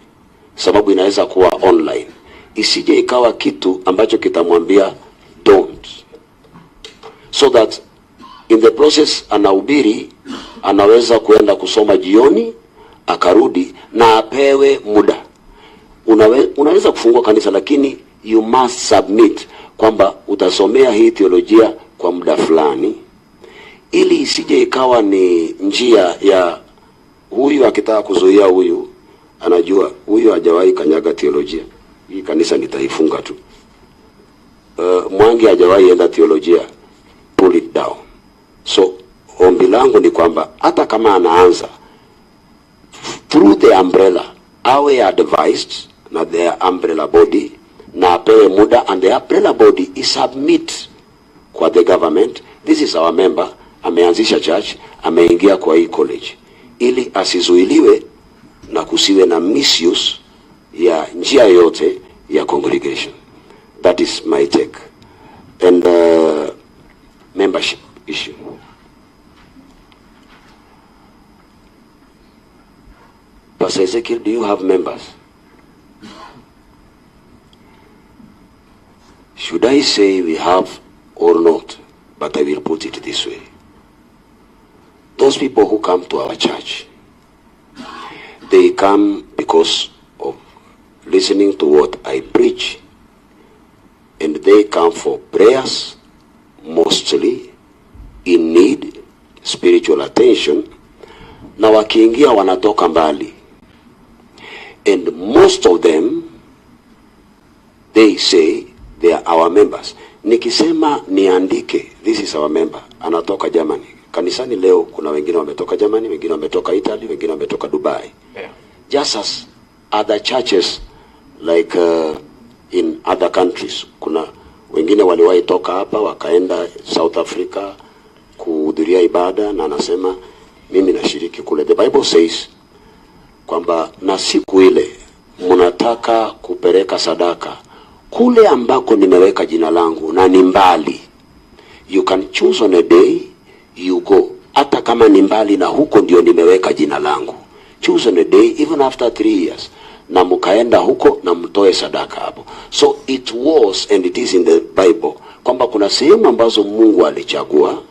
sababu inaweza kuwa online. Isije ikawa kitu ambacho kitamwambia don't. So that in the process anahubiri, anaweza kuenda kusoma jioni, akarudi na apewe muda. Unaweza kufungua kanisa, lakini you must submit kwamba utasomea hii theolojia kwa muda fulani, ili isije ikawa ni njia ya huyu akitaka kuzuia huyu, anajua huyu hajawahi kanyaga theolojia, hii kanisa nitaifunga tu. Mwangi hajawahi enda theolojia, pull it down. So ombi langu ni kwamba hata kama anaanza through the umbrella, awe advised na the umbrella body, na apewe muda, and the umbrella body is submit kwa the government. This is our member, ameanzisha church, ameingia kwa hii college, ili asizuiliwe na kusiwe na misuse ya njia yote ya congregation. That is my take. And membership issue. Pastor Ezekiel, do you have members? Should I say we have or not? But I will put it this way. Those people who come to our church, they come because of listening to what I preach. And they come for prayers, mostly in need, spiritual attention. Na wakiingia wanatoka mbali. And most of them, they say they are our members. Nikisema niandike, this is our member, anatoka Germany. Kanisani leo kuna wengine wametoka Germany, wengine wametoka Italy, wengine wametoka Dubai. Yeah. Just as other churches like in other countries. Kuna wengine waliwahi toka hapa wakaenda South Africa kuhudhuria ibada, na anasema mimi nashiriki kule. The Bible says kwamba na siku ile mnataka kupeleka sadaka kule ambako nimeweka jina langu na ni mbali, you can choose on a day, you go. Hata kama ni mbali na huko ndio nimeweka jina langu, choose on a day, even after 3 years, na mkaenda huko na mtoe sadaka hapo. So it was and it is in the Bible kwamba kuna sehemu ambazo Mungu alichagua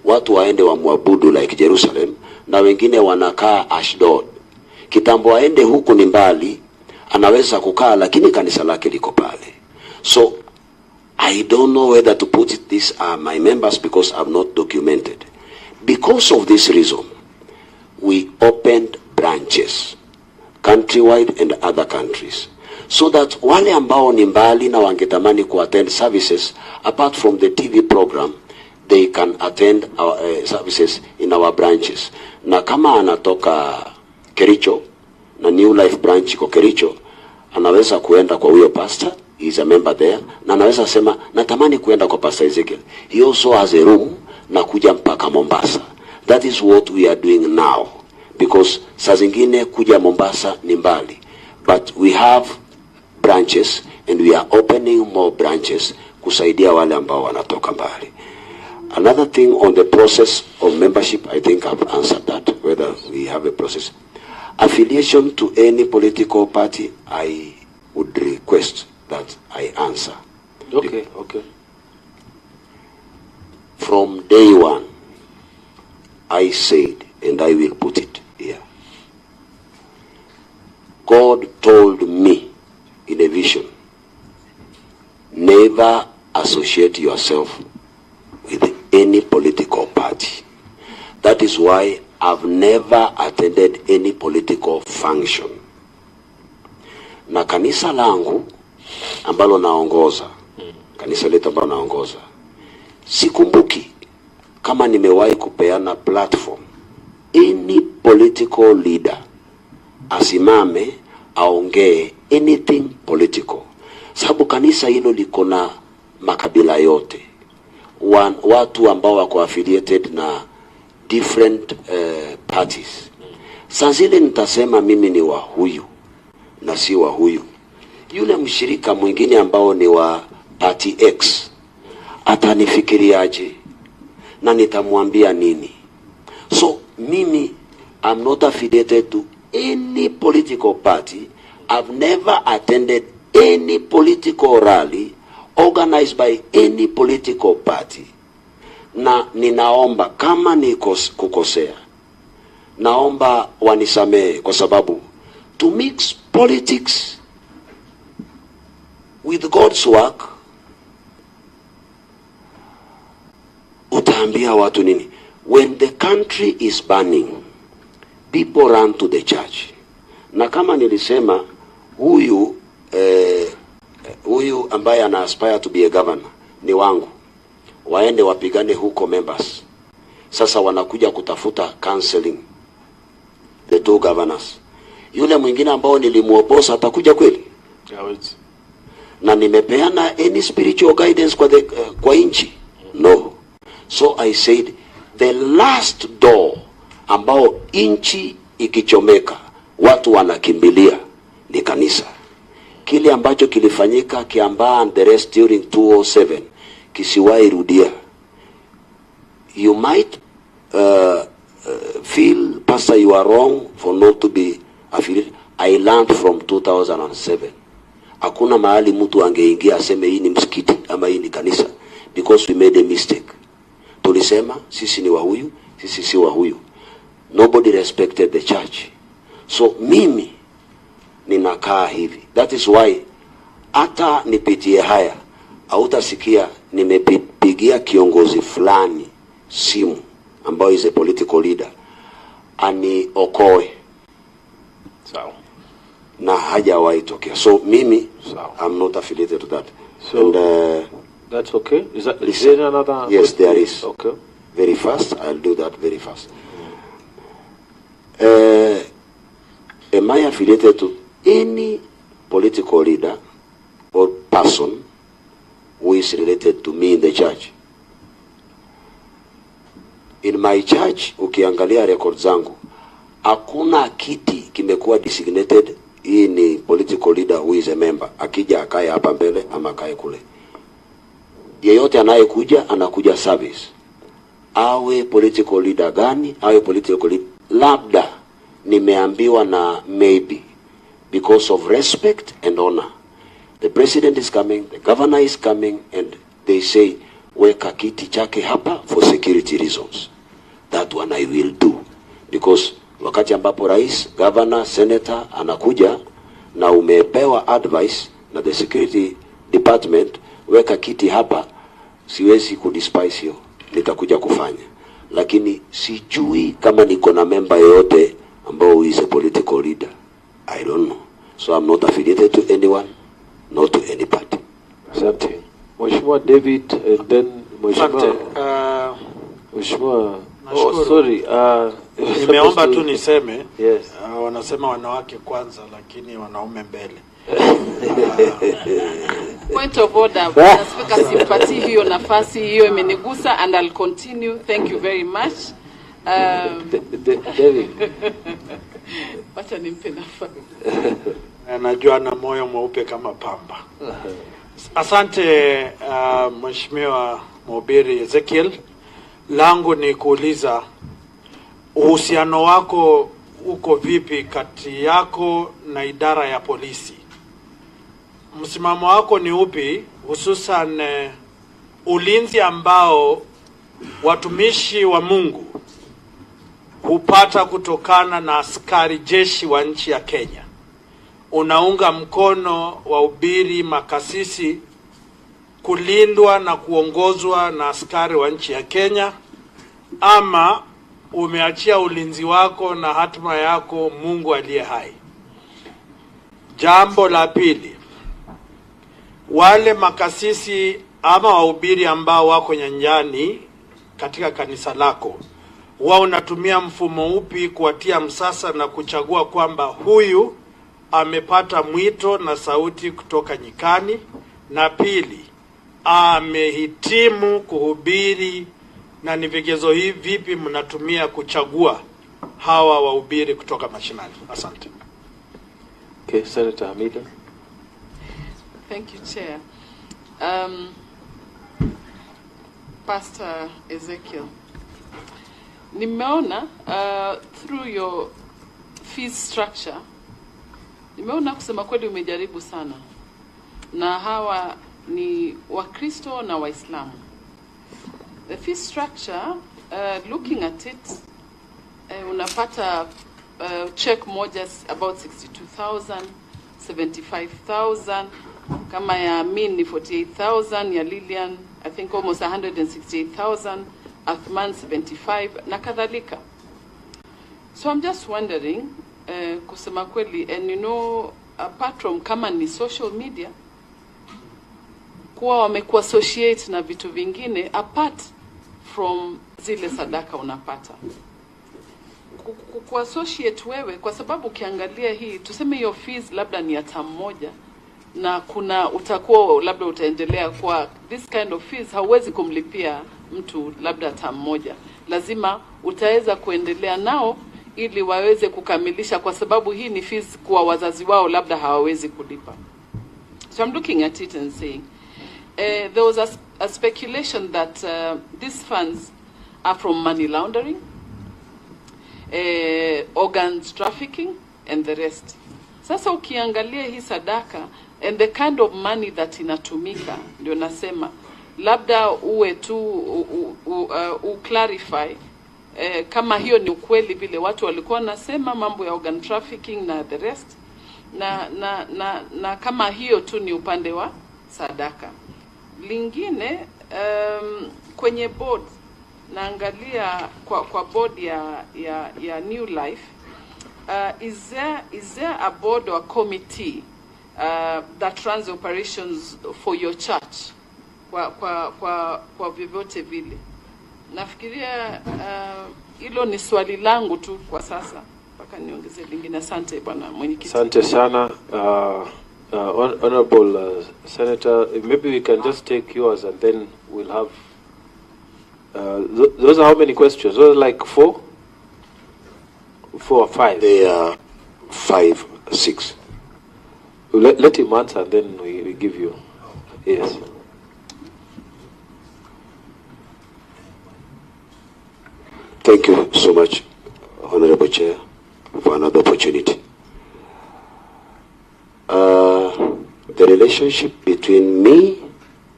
watu waende wamwabudu like Jerusalem, na wengine wanakaa Ashdod. Kitambo waende huku ni mbali, anaweza kukaa lakini kanisa lake liko pale. So I don't know whether to put it, these are my members because I've not documented. Because of this reason, we opened branches countrywide and other countries, so that wale ambao ni mbali na wangetamani attend services apart from the TV program, they can attend our services in our branches. Na kama anatoka Kericho na New Life branch kwa Kericho, anaweza kuenda kwa huyo pastor, he is a member there, na anaweza sema natamani kuenda kwa Pastor Ezekiel. He also has a room na kuja mpaka Mombasa. That is what we are doing now, because saa zingine kuja Mombasa ni mbali, but we have branches and we are opening more branches kusaidia wale ambao wanatoka mbali. Another thing on the process of membership, I think I've answered that, whether we have a process. Affiliation to any political party, I would request that I answer. Okay, okay. From day one, I said, and I will put it here, God told me in a vision, never associate yourself with any political party. That is why I've never attended any political function. Na kanisa langu ambalo naongoza, kanisa letu ambalo naongoza, sikumbuki kama nimewahi kupeana platform any political leader asimame aongee anything political. Sababu kanisa hilo liko na makabila yote. Watu ambao wako affiliated na different parties. Sanzile nitasema mimi ni wa huyu na si wa huyu. Yule mshirika mwingine ambao ni wa party X atanifikiriaje na nitamwambia nini? So mimi I'm not affiliated to any political party. I've never attended any political rally organized by any political party. Na ninaomba kama ni kukosea, naomba wanisamehe kwa sababu to mix politics with God's work, utaambia watu nini? When the country is burning, people run to the church. Na kama nilisema huyu ambaye ana aspire to be a governor ni wangu, waende wapigane huko members. Sasa wanakuja kutafuta counseling the two governors. Yule mwingine ambao nilimuoposa atakuja kweli? Na nimepeana any spiritual guidance kwa inchi? No. So I said the last door ambao inchi ikichomeka watu wanakimbilia ni kanisa. Kile ambacho kilifanyika Kiambaa and the rest during 2007 kisiwahi rudia. You might feel, Pastor, you are wrong for not to be affiliated. I learned from 2007. Hakuna mahali mtu angeingia aseme hii ni msikiti ama hii ni kanisa, because we made a mistake. Tulisema sisi ni wa huyu, sisi si wa huyu. Nobody respected the church. So mimi ninakaa hivi. That is why hata nipitie haya hautasikia nimepigia kiongozi fulani simu ambao is a political leader ani okoe. Sawa. Na hajawahi tokea. So mimi I'm not affiliated to that. So and that's okay. Is there another? Yes, there is. Okay. Very fast. I'll do that very fast. Am I affiliated to any political leader or person who is related to me in the church? In my church, ukiangalia records zangu, hakuna kiti kimekuwa designated hii ni political leader who is a member. Akija akae hapa mbele ama akae kule. Yeyote anayekuja anakuja service. Awe political leader gani, awe political leader. Labda nimeambiwa na maybe because of respect and honor. The president is coming, the governor is coming, and they say weka kiti chake hapa for security reasons. That one I will do, because wakati ambapo rais, governor, senator anakuja na umepewa advice na the security department weka kiti hapa, siwezi kudespise hiyo, nitakuja kufanya. Lakini sijui kama niko na member yote ambao is a political leader. I don't know. So I'm not affiliated to anyone, not to any party. Asante. Mheshimiwa David, and then Mheshimiwa sorry. Nimeomba tu niseme. Yes. Wanasema wanawake kwanza lakini wanaume mbele. Point of order. Speaker, simpati hiyo nafasi hiyo imenigusa and I'll continue. Thank you very much. David. Wacha nimpe nafasi. Najua na moyo mweupe kama pamba. Asante Mheshimiwa Mhubiri Ezekiel. Langu ni kuuliza uhusiano wako uko vipi kati yako na idara ya polisi? Msimamo wako ni upi, hususan ulinzi ambao watumishi wa Mungu hupata kutokana na askari jeshi wa nchi ya Kenya? Unaunga mkono wahubiri makasisi kulindwa na kuongozwa na askari wa nchi ya Kenya, ama umeachia ulinzi wako na hatima yako Mungu aliye hai? Jambo la pili, wale makasisi ama wahubiri ambao wako nyanjani katika kanisa lako, wao unatumia mfumo upi kuwatia msasa na kuchagua kwamba huyu amepata mwito na sauti kutoka nyikani, na pili, amehitimu kuhubiri, na ni vigezo hivi vipi mnatumia kuchagua hawa wahubiri kutoka mashinani? Asante. Okay, Senator Hamida. Thank you, Chair. Pastor Ezekiel, nimeona through your fees structure, nimeona kusema kweli umejaribu sana, na hawa ni Wakristo na Waislamu. The fee structure, looking at it, unapata check moja about 62,000, 75,000, kama ya Amin ni 48,000, ya Lilian I think almost 168,000, Athman 75, na kadhalika. So I'm just wondering, kusema kweli, and you know, apart from kama ni social media, kuwa wamekuwa associate na vitu vingine, apart from zile sadaka unapata. Associate wewe, kwa sababu ukiangalia hii, tuseme hiyo fees labda ni ya term moja, na kuna utakuwa labda utaendelea kwa this kind of fees, hauwezi kumlipia mtu labda term moja. Lazima utaweza kuendelea nao ili waweze kukamilisha, kwa sababu hii ni fees kwa wazazi wao labda hawawezi kulipa. So I'm looking at it and saying, there was a speculation that these funds are from money laundering, organs trafficking and the rest. Sasa ukiangalia hii sadaka and the kind of money that inatumika, ndio nasema labda uwe tu clarify kama hiyo ni ukweli vile watu walikuwa nasema mambo ya organ trafficking na the rest, na kama hiyo tu ni upande wa sadaka. Lingine, kwenye board naangalia kwa board ya New Life, is there a board or a committee that runs operations for your church kwa vyovyote vile? Nafikiria hilo ni swali langu tu kwa sasa, mpaka niongeze lingine. Asante bwana mwenyekiti. Asante sana. Honorable Senator, maybe we can just take yours and then we'll have those are how many questions? Those are like 4 or 5? They are 5, 6. Let him answer and then we give you. Yes. Thank you so much, Honorable Chair, for another opportunity. The relationship between me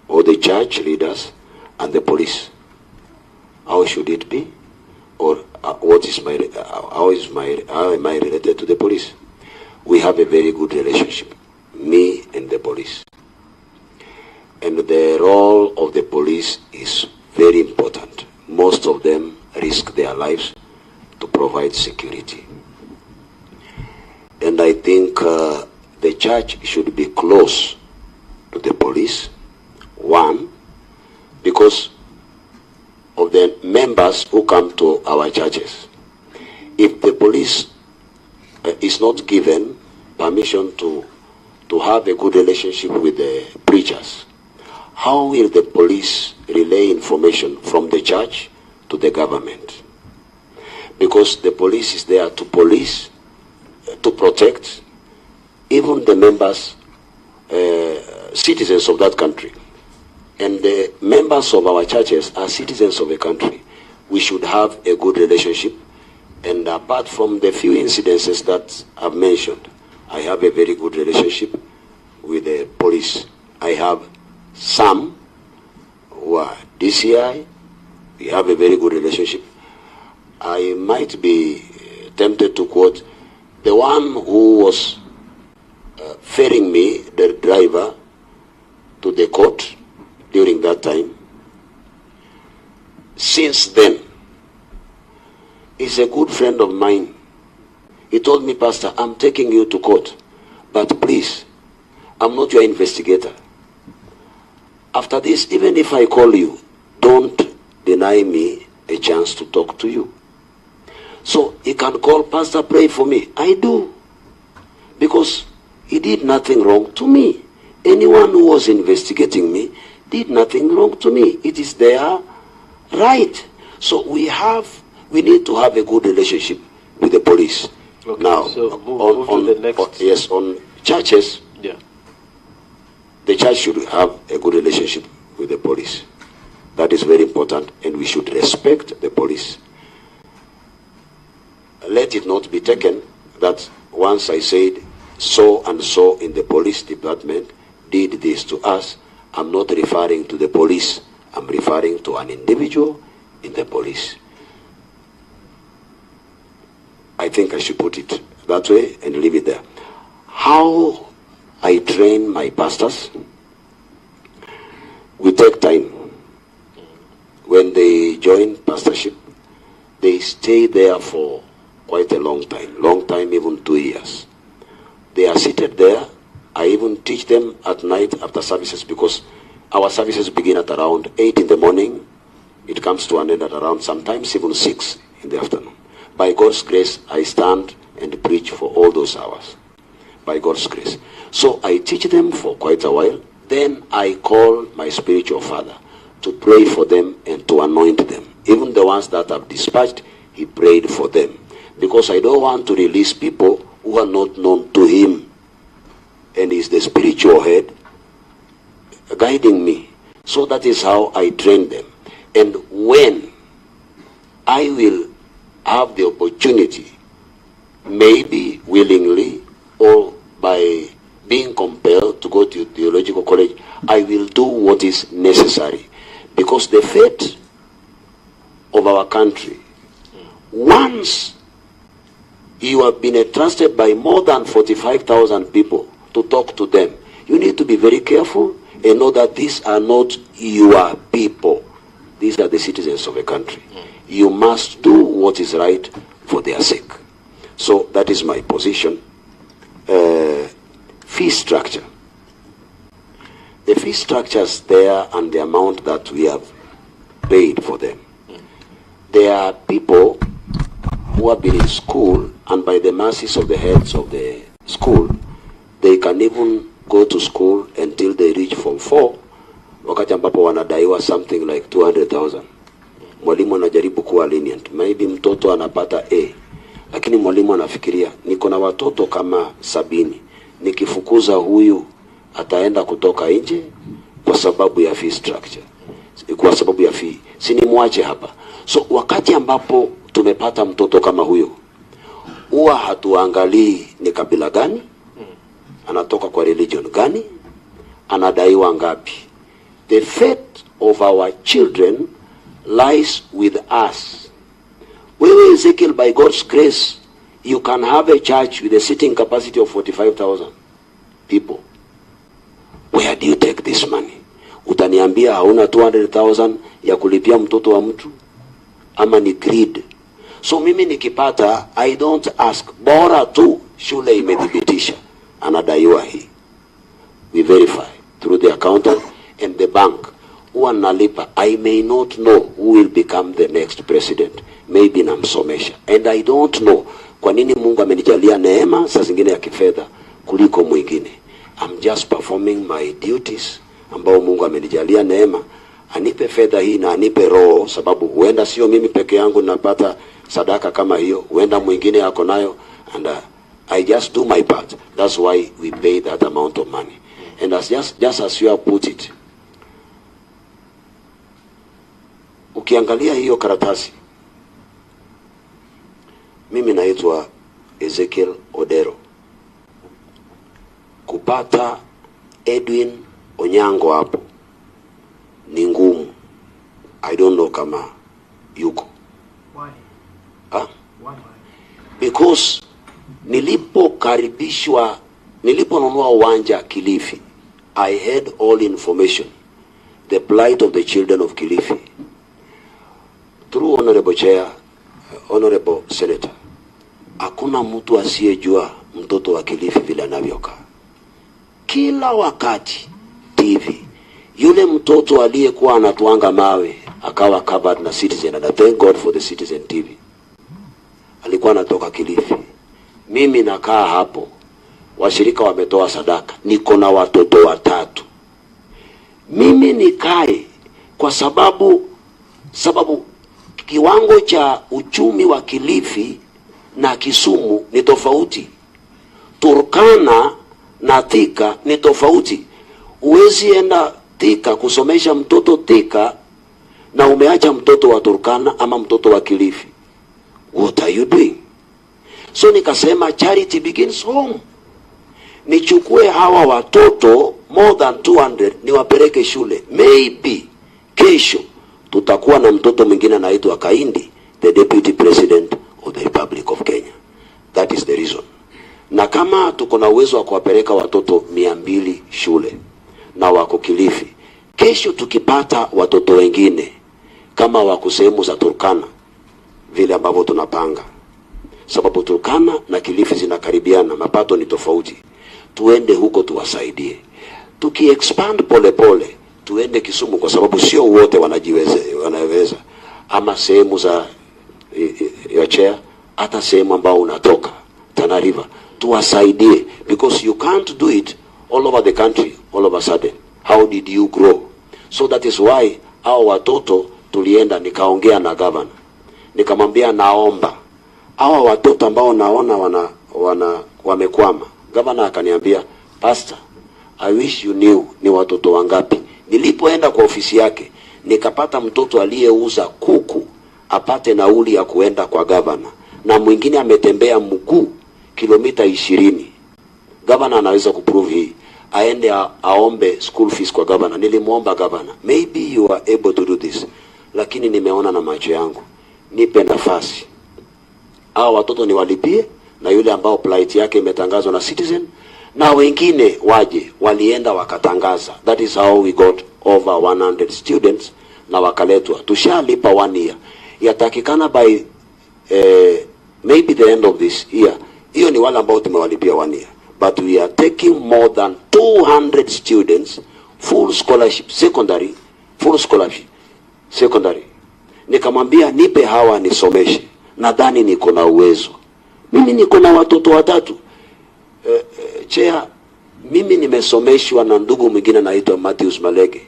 or the church leaders and the police, how should it be? Or what is my, how am I related to the police? We have a very good relationship, me and the police. And the role of the police is very important. Most of them risk their lives to provide security. And I think the church should be close to the police. One, because of the members who come to our churches. If the police is not given permission to have a good relationship with the preachers, how will the police relay information from the church to the government? Because the police is there to police, to protect even the members, citizens of that country. And the members of our churches are citizens of a country. We should have a good relationship. And apart from the few incidences that I've mentioned, I have a very good relationship with the police. I have some who are DCI. We have a very good relationship. I might be tempted to quote the one who was ferrying me, the driver, to the court during that time. Since then, he's a good friend of mine. He told me, Pastor, I'm taking you to court, but please, I'm not your investigator. After this, even if I call you, don't deny me a chance to talk to you. So he can call, Pastor, pray for me. I do. because he did nothing wrong to me. Anyone who was investigating me did nothing wrong to me. It is their right. So we need to have a good relationship with the police. Okay, now, so move to the next. On churches, yeah, the church should have a good relationship with the police. That is very important, and we should respect the police. Let it not be taken that once I said so and so in the police department did this to us, I'm not referring to the police. I'm referring to an individual in the police. I think I should put it that way and leave it there. How I train my pastors, we take time. When they join pastorship, they stay there for quite a long time, even 2 years. They are seated there. I even teach them at night after services, because our services begin at around 8 in the morning. It comes to an end at around sometimes even 6 in the afternoon. By God's grace, I stand and preach for all those hours. By God's grace. So I teach them for quite a while. Then I call my spiritual father to pray for them and to anoint them. Even the ones that I've dispatched, he prayed for them. Because I don't want to release people who are not known to him. And he's the spiritual head guiding me. So that is how I train them. And when I will have the opportunity, maybe willingly or by being compelled to go to theological college, I will do what is necessary. Because the fate of our country, once you have been entrusted by more than 45,000 people to talk to them, you need to be very careful and know that these are not your people. These are the citizens of a country. You must do what is right for their sake. So that is my position. Fee structure. The fee structures there and the amount that we have paid for them. There are people who have been in school, and by the mercies of the heads of the school, they can even go to school until they reach Form 4, wakati ambapo wanadaiwa something like 200,000. Mwalimu anajaribu kuwa lenient. Maybe mtoto anapata A, lakini mwalimu anafikiria, niko na watoto kama 70. Nikifukuza huyu ataenda kutoka nje kwa sababu ya fee structure. Kwa sababu ya fee. Sinimwache hapa. So wakati ambapo tumepata mtoto kama huyo, huwa hatuangalii ni kabila gani, anatoka kwa religion gani, anadaiwa ngapi. The fate of our children lies with us. Wewe Ezekiel, by God's grace, you can have a church with a sitting capacity of 45,000 people. Where do you take this money? Utaniambia hauna 200,000 ya kulipia mtoto wa mtu? Ama ni greed? So mimi nikipata, I don't ask. Bora tu shule imedhibitisha anadaiwa hii. We verify through the accountant and the bank. Huwa nalipa. I may not know who will become the next president. Maybe namsomesha. And I don't know kwa nini Mungu amenijalia neema saa zingine ya kifedha kuliko mwingine. I'm just performing my duties ambao Mungu amenijalia neema. Anipe fedha hii na anipe roho, sababu huenda sio mimi peke yangu napata sadaka kama hiyo, huenda mwingine yako nayo, and I just do my part. That's why we pay that amount of money. And as just as you have put it, ukiangalia hiyo karatasi, mimi naitwa Ezekiel Odero. Kupata Edwin Onyango hapo ni ngumu. I don't know kama yuko. Why? Huh? Why? Because niliponunua uwanja Kilifi, I had all information, the plight of the children of Kilifi, through Honorable Chair, Honorable Senator. Hakuna mtu asiyejua mtoto wa Kilifi vile anavyokaa. Kila wakati TV, yule mtoto aliyekuwa anatuanga mawe akawa covered na Citizen, and I thank God for the Citizen TV. Alikuwa anatoka Kilifi. Mimi nakaa hapo. washirika wametoa sadaka, niko na watoto 3. Mimi nikae kwa sababu kiwango cha uchumi wa Kilifi na Kisumu ni tofauti. Turkana na Thika ni tofauti. Uwezi enda Thika kusomesha mtoto Thika na umeacha mtoto wa Turkana ama mtoto wa Kilifi. What are you doing? So nikasema charity begins home. Nichukue hawa watoto more than 200 niwapeleke shule. Maybe kesho tutakuwa na mtoto mwingine anaitwa Kaindi, the deputy president of the Republic of Kenya. That is the reason. Na kama tuko na uwezo wa kuwapeleka watoto 200 shule na wako Kilifi, kesho tukipata watoto wengine kama wako sehemu za Turkana, vile ambavyo tunapanga, sababu Turkana na Kilifi zinakaribiana, mapato ni tofauti, tuende huko tuwasaidie. Tuki-expand pole pole, tuende Kisumu kwa sababu sio wote wanaweza, ama sehemu za Yochea, hata sehemu ambao unatoka Tana River, tuwasaidie, because you can't do it all over the country all of a sudden. How did you grow? So that is why hao watoto tulienda, nikaongea na governor, nikamwambia naomba hao watoto ambao naona wamekwama. Governor akaniambia, Pastor, I wish you knew ni watoto wangapi. Nilipoenda kwa ofisi yake, nikapata mtoto aliyeuza kuku apate nauli ya kuenda kwa governor, na mwingine ametembea mguu kilomita 20. Governor anaweza kuprove hii, aende aombe school fees kwa governor. Nilimuomba governor, maybe you are able to do this, lakini nimeona na macho yangu, nipe nafasi hao watoto niwalipie, na yule ambao plight yake imetangazwa na Citizen, na wengine waje. Walienda wakatangaza. That is how we got over 100 students na wakaletwa. Tushalipa 1 year. Yatakikana by maybe the end of this year. Hiyo ni wale ambao tumewalipia 1 year. But we are taking more than 200 students, full scholarship, secondary, full scholarship, secondary. Nikamwambia nipe hawa nisomeshe. Nadhani niko na uwezo. Mimi niko na watoto 3. Chea, mimi nimesomeshwa na ndugu mwingine anaitwa Matthews Malege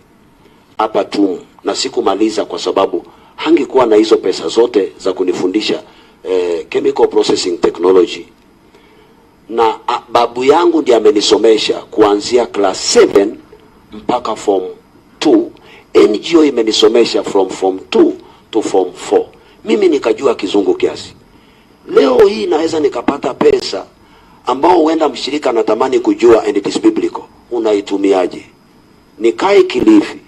hapa Tumu, na sikumaliza kwa sababu hangekuwa na hizo pesa zote za kunifundisha chemical processing technology. Na babu yangu ndiye amenisomesha kuanzia class 7 mpaka form 2. NGO imenisomesha from form 2 to form 4. Mimi nikajua kizungu kiasi. Leo hii naweza nikapata pesa ambao huenda mshirika anatamani kujua, and it is biblical. Unaitumiaje? Nikae Kilifi,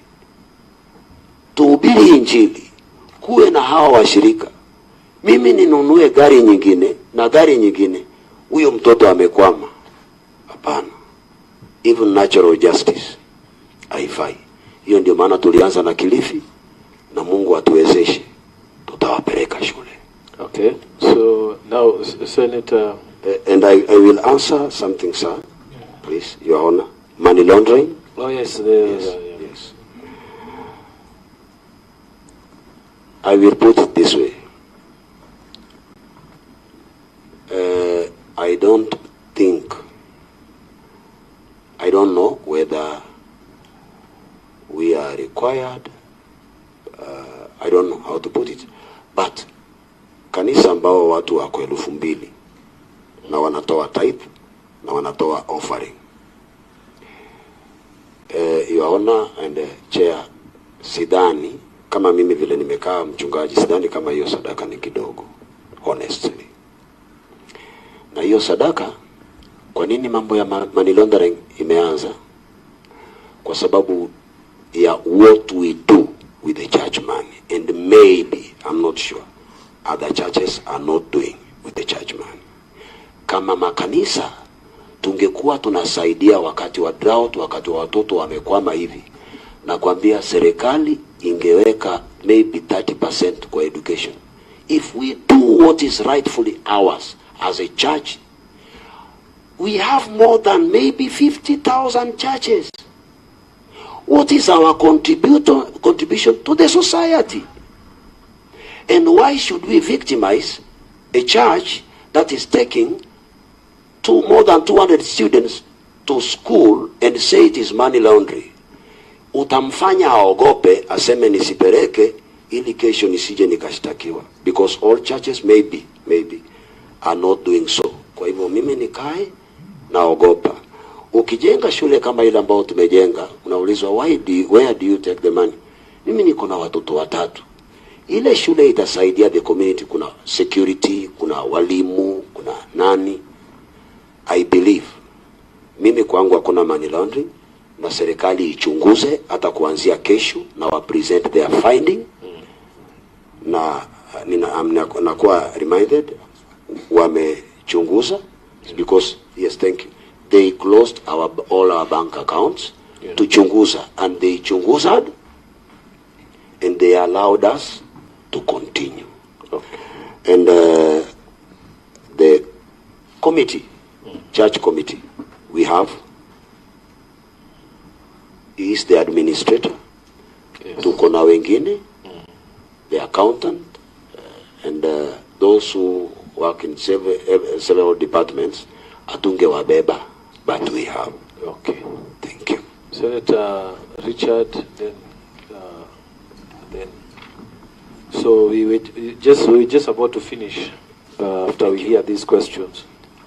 tuhubiri injili, kuwe na hawa washirika. Mimi ninunue gari nyingine na gari nyingine, huyo mtoto amekwama. Hapana. Even natural justice haifai. Hiyo ndio maana tulianza na Kilifi, na Mungu atuwezeshe tutawapeleka shule. Okay. So now Senator, and I will answer something, sir. Please, Your Honor. Money laundering? Oh yes, yes. I will put it this way. I don't know whether we are required, I don't know how to put it, but kanisa ambao watu wako 2,000 na wanatoa tithe na wanatoa offering, Your Honor and Chair, sidhani kama mimi vile nimekaa mchungaji, sidhani kama hiyo sadaka ni kidogo, honestly. Na hiyo sadaka, kwa nini mambo ya money laundering imeanza? Kwa sababu ya what we do with the church money, and maybe, I'm not sure, other churches are not doing with the church money. Kama makanisa tungekuwa tunasaidia wakati wa drought, wakati wa watoto wamekwama hivi, na kuambia serikali ingeweka maybe 30% kwa education. If we do what is rightfully ours as a church, we have more than maybe 50,000 churches. What is our contribution to the society? And why should we victimize a church that is taking more than 200 students to school and say it is money laundering, utamfanya aogope aseme nisipeleke ili kesho nisije nikashtakiwa, because all churches maybe are not doing so. Kwa hivyo mimi nikae naogopa. Ukijenga shule kama ile ambayo tumejenga, unaulizwa where do you take the money? Mimi niko na watoto 3. Ile shule itasaidia the community, kuna security, kuna walimu, kuna nani. I believe mimi kwangu hakuna money laundering, na serikali ichunguze hata kuanzia kesho na wa present their finding. Na nakuwa reminded wamechunguza, because yes, thank you, they closed all our bank accounts to chunguza, and they chunguzed and they allowed us to continue. And the committee, church committee, we have, he is the administrator, tuko na wengine, the accountant, and those who work in several departments. Atunge wabeba, but we have. Okay. Thank you. Senator Richard, then. So we're just about to finish after we hear these questions.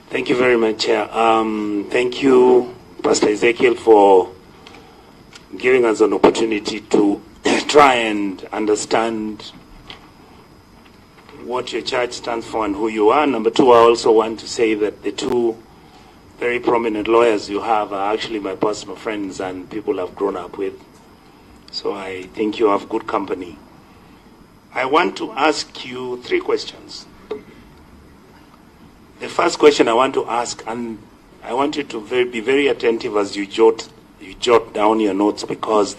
Thank you very much, Chair. Thank you, Pastor Ezekiel, for giving us an opportunity to try and understand what your church stands for and who you are. Number 2, I also want to say that the 2 very prominent lawyers you have are actually my personal friends and people I've grown up with. So I think you have good company. I want to ask you 3 questions. The first question I want to ask, and I want you to be very attentive as you jot down your notes, because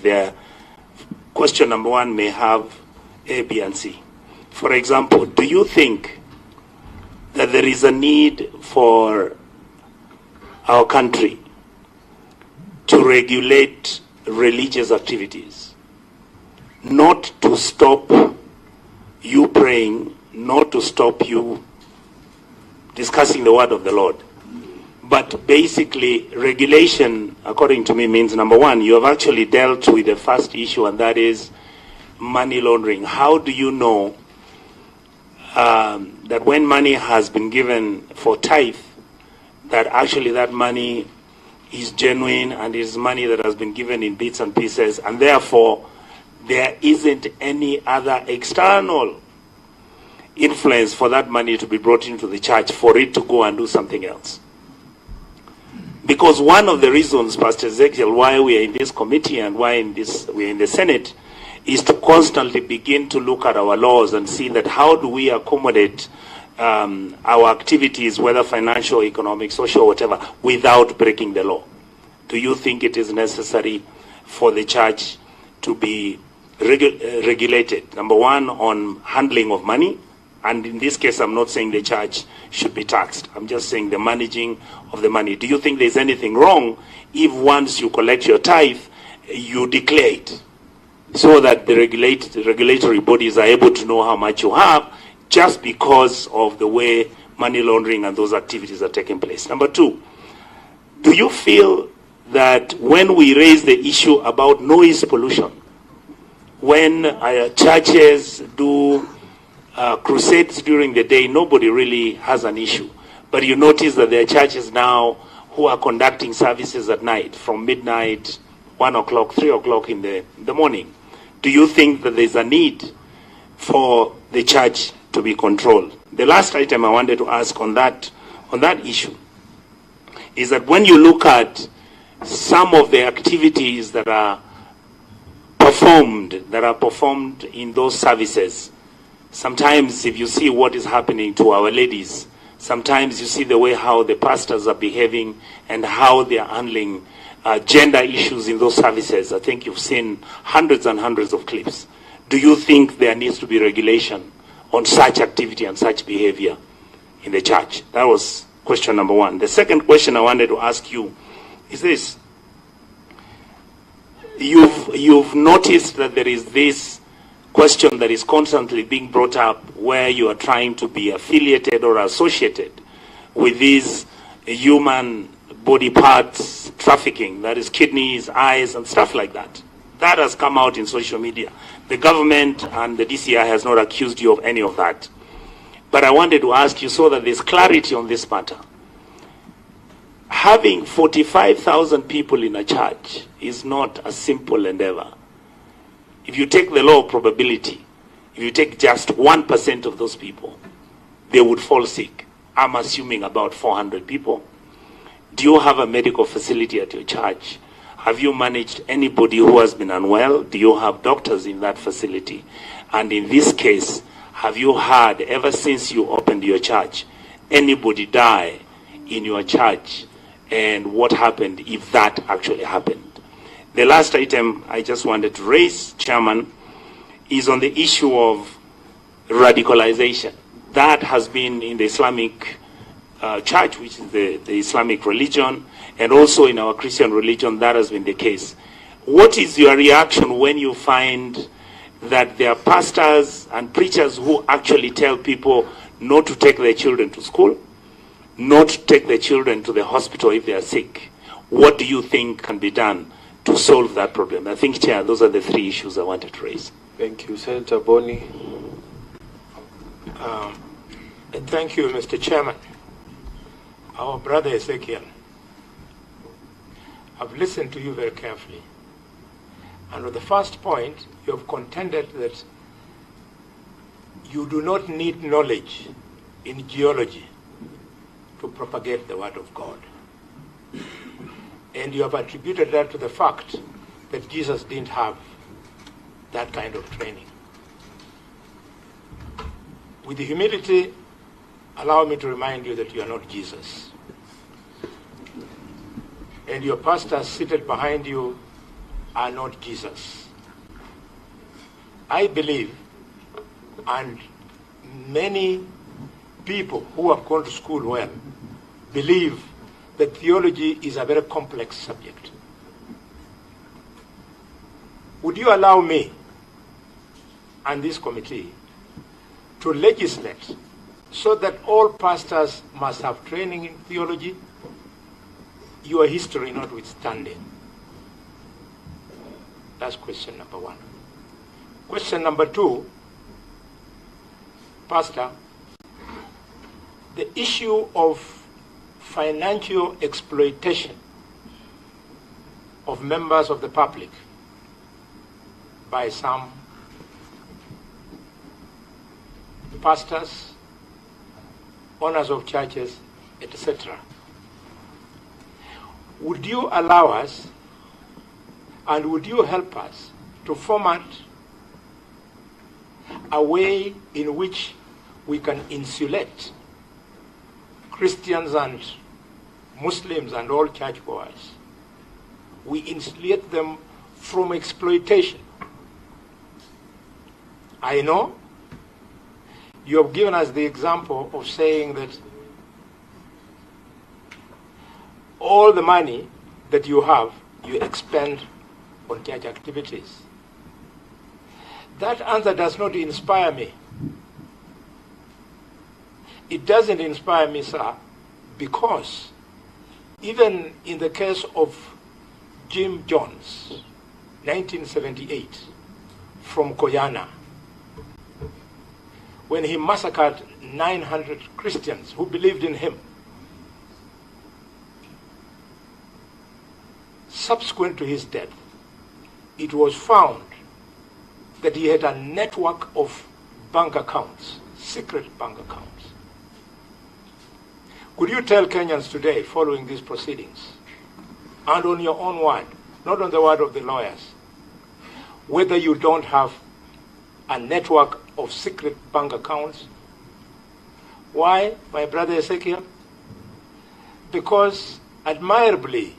question number 1 may have A, B, and C. For example, do you think that there is a need for our country to regulate religious activities, not to stop you praying, not to stop you discussing the word of the Lord, but basically regulation, according to me, means number 1, you have actually dealt with the first issue, and that is money laundering. How do you know that when money has been given for tithe, that actually that money is genuine and is money that has been given in bits and pieces, and therefore there isn't any other external influence for that money to be brought into the church for it to go and do something else? Because one of the reasons, Pastor Ezekiel, why we are in this committee and why we are in the Senate is to constantly begin to look at our laws and see that how do we accommodate our activities, whether financial, economic, social, whatever, without breaking the law. Do you think it is necessary for the church to be regulated? Number 1, on handling of money. And in this case, I'm not saying the church should be taxed. I'm just saying the managing of the money. Do you think there's anything wrong if once you collect your tithe, you declare it, so that the regulatory bodies are able to know how much you have, just because of the way money laundering and those activities are taking place? Number 2, do you feel that when we raise the issue about noise pollution, when churches do crusades during the day, nobody really has an issue. But you notice that there are churches now who are conducting services at night from midnight, 1 o'clock, 3 o'clock in the morning. Do you think that there's a need for the church to be controlled? The last item I wanted to ask on that issue is that when you look at some of the activities that are performed in those services, sometimes if you see what is happening to our ladies, sometimes you see the way how the pastors are behaving and how they are handling gender issues in those services. I think you've seen hundreds and hundreds of clips. Do you think there needs to be regulation on such activity and such behavior in the church? That was question number 1. The second question I wanted to ask you is this. You've noticed that there is this question that is constantly being brought up where you are trying to be affiliated or associated with these human body parts trafficking, that is kidneys, eyes, and stuff like that. That has come out in social media. The government and the DCI has not accused you of any of that. But I wanted to ask you so that there's clarity on this matter. Having 45,000 people in a church is not a simple endeavor. If you take the law of probability, if you take just 1% of those people, they would fall sick. I'm assuming about 400 people. Do you have a medical facility at your church? Have you managed anybody who has been unwell? Do you have doctors in that facility? And in this case, have you had, ever since you opened your church, anybody die in your church? And what happened if that actually happened? The last item I just wanted to raise, Chairman, is on the issue of radicalization. That has been in the Islamic church, which is the Islamic religion, and also in our Christian religion, that has been the case. What is your reaction when you find that there are pastors and preachers who actually tell people not to take their children to school, not to take their children to the hospital if they are sick? What do you think can be done to solve that problem? I think, Chair, those are the three issues I wanted to raise. Thank you. Senator Boni. Thank you, Mr. Chairman. Our brother Ezekiel, I've listened to you very carefully. And on the first point, you have contended that you do not need knowledge in geology to propagate the word of God. And you have attributed that to the fact that Jesus didn't have that kind of training. With the humility, allow me to remind you that you are not Jesus. And your pastors seated behind you are not Jesus. I believe, and many people who have gone to school well, believe that theology is a very complex subject. Would you allow me and this committee to legislate so that all pastors must have training in theology, your history notwithstanding? That's question number one. Question number two, Pastor, the issue of financial exploitation of members of the public by some pastors, owners of churches, etc. Would you allow us and would you help us to format a way in which we can insulate Christians and Muslims and all churchgoers? We insulate them from exploitation. I know you have given us the example of saying that all the money that you have, you expend on church activities. That answer does not inspire me. It doesn't inspire me, sir, because even in the case of Jim Jones, 1978, from Koyana, when he massacred 900 Christians who believed in him, subsequent to his death, it was found that he had a network of bank accounts, secret bank accounts. Could you tell Kenyans today, following these proceedings, and on your own word, not on the word of the lawyers, whether you don't have a network of secret bank accounts? Why, my brother Ezekiel? Because, admirably,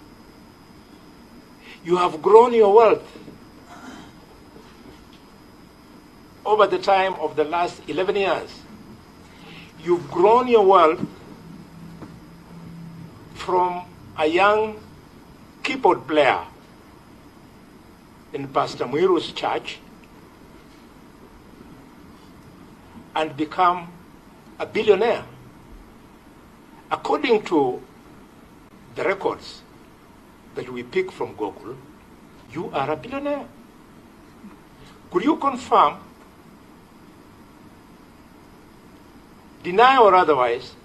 you have grown your wealth over the time of the last 11 years. You've grown your wealth from a young keyboard player in Pastor Mwiru's church and become a billionaire. According to the records that we pick from Google, you are a billionaire. Could you confirm, deny or otherwise,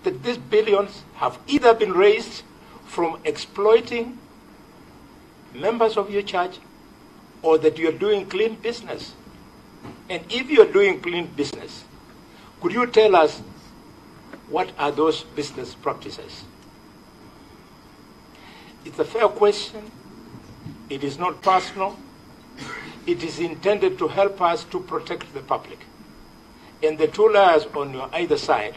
that these billions have either been raised from exploiting members of your church or that you're doing clean business? And if you're doing clean business, could you tell us what are those business practices? It's a fair question. It is not personal. It is intended to help us to protect the public. And the two lawyers on your either side,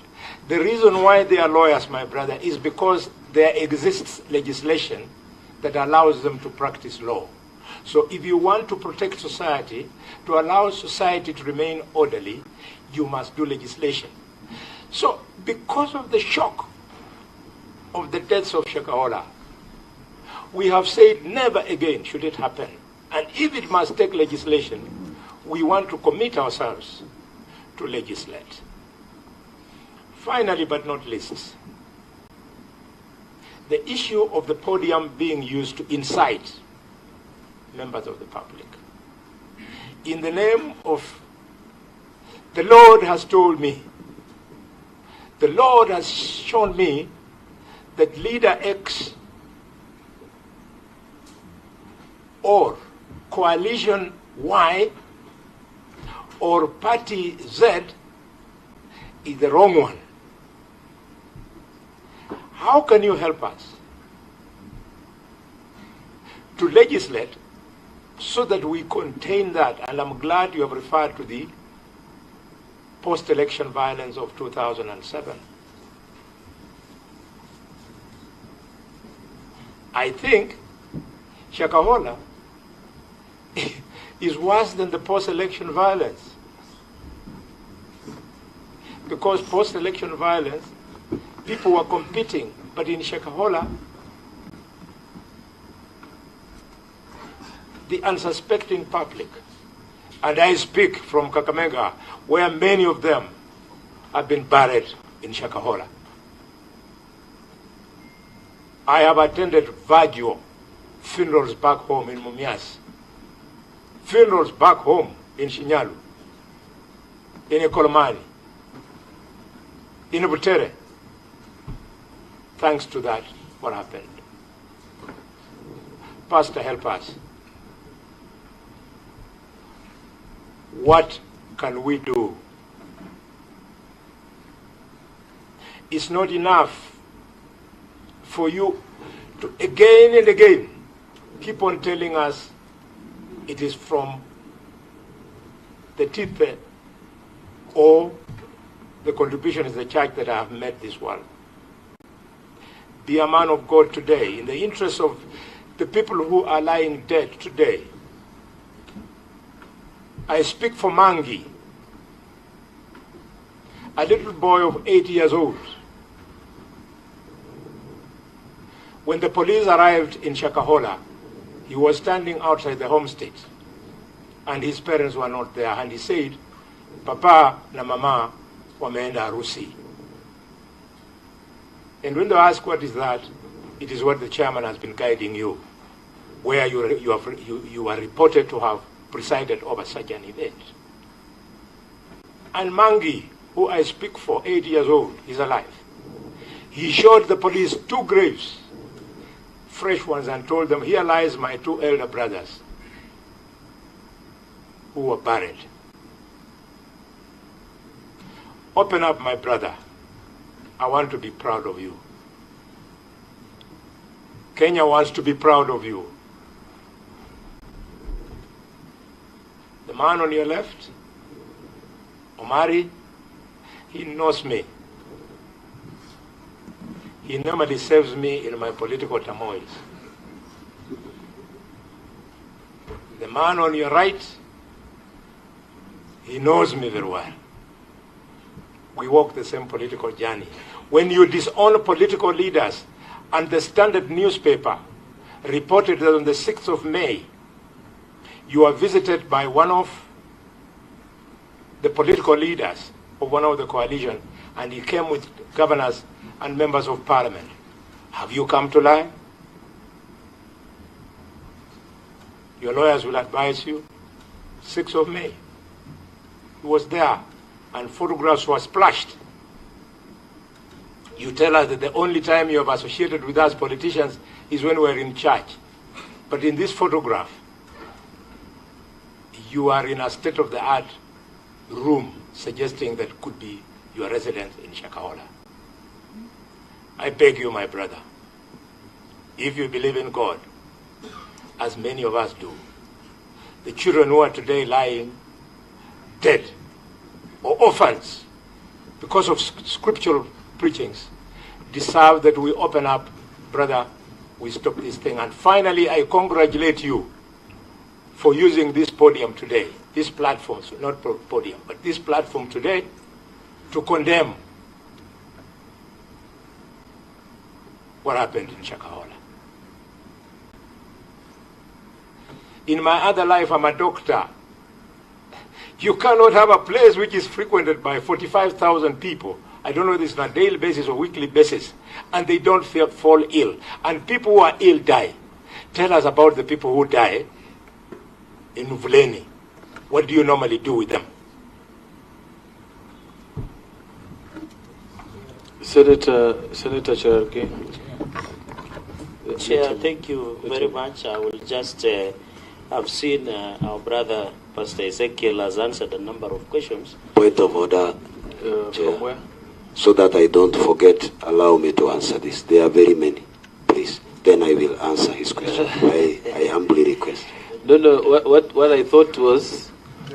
the reason why they are lawyers, my brother, is because there exists legislation that allows them to practice law. So if you want to protect society, to allow society to remain orderly, you must do legislation. So because of the shock of the deaths of Shakahola, we have said never again should it happen. And if it must take legislation, we want to commit ourselves to legislate. Finally, but not least, the issue of the podium being used to incite members of the public. In the name of, the Lord has told me, the Lord has shown me that leader X or coalition Y or party Z is the wrong one. How can you help us to legislate so that we contain that? And I'm glad you have referred to the post-election violence of 2007. I think Shakahola is worse than the post-election violence. Because post-election violence, people were competing, but in Shakahola, the unsuspecting public, and I speak from Kakamega, where many of them have been buried in Shakahola. I have attended Vagio funerals back home in Mumias, funerals back home in Shinyalu, in Ekolomani, in Butere. Thanks to that, what happened? Pastor, help us. What can we do? It's not enough for you to again and again keep on telling us it is from the teeth or the contribution of the church that I have met this world. Be a man of God today, in the interest of the people who are lying dead today. I speak for Mangi, a little boy of 8 years old. When the police arrived in Shakahola, he was standing outside the homestead, and his parents were not there. And he said, Papa na Mama wameenda harusi. And when they ask what is that, it is what the chairman has been guiding you, where you are reported to have presided over such an event. And Mangi, who I speak for, 8 years old, is alive. He showed the police 2 graves, fresh ones, and told them, here lies my 2 elder brothers who were buried. Open up, my brother. I want to be proud of you. Kenya wants to be proud of you. The man on your left, Omari, he knows me. He normally saves me in my political turmoils. The man on your right, he knows me very well. We walk the same political journey. When you disown political leaders, and the Standard newspaper reported that on the 6th of May, you are visited by one of the political leaders of one of the coalition, and he came with governors and members of parliament. Have you come to lie? Your lawyers will advise you. 6th of May. He was there, and photographs were splashed. You tell us that the only time you have associated with us politicians is when we're in church. But in this photograph, you are in a state-of-the-art room suggesting that could be your residence in Shakahola. I beg you, my brother, if you believe in God, as many of us do, the children who are today lying dead or orphans because of scriptural preachings deserve that we open up, brother, we stop this thing. And finally, I congratulate you for using this podium today, this platform, so not podium, but this platform today to condemn what happened in Shakahola. In my other life, I'm a doctor. You cannot have a place which is frequented by 45,000 people. I don't know if it's on a daily basis or weekly basis, and they don't fall ill. And people who are ill die. Tell us about the people who die in Uvuleni. What do you normally do with them? Senator Cherargei. Chair, thank you very much. I will just, I've seen our brother, Pastor Ezekiel, has answered a number of questions. Point of order, Chair. From where? So that I don't forget, allow me to answer this. There are very many. Please. Then I will answer his question. I humbly request. No. What I thought was,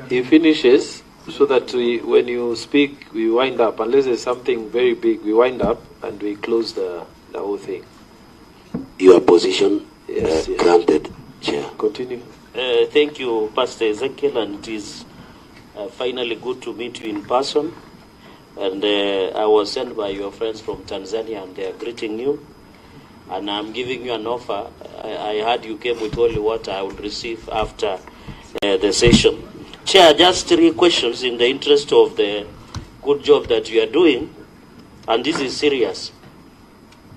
he finishes so that when you speak, we wind up. Unless there's something very big, we wind up and we close the whole thing. Your position Yes. granted, Chair. Continue. Thank you, Pastor Ezekiel, and it is finally good to meet you in person. And I was sent by your friends from Tanzania, and they are greeting you. And I'm giving you an offer. I heard you came with only what I will receive after the session. Chair, just 3 questions in the interest of the good job that you are doing. And this is serious.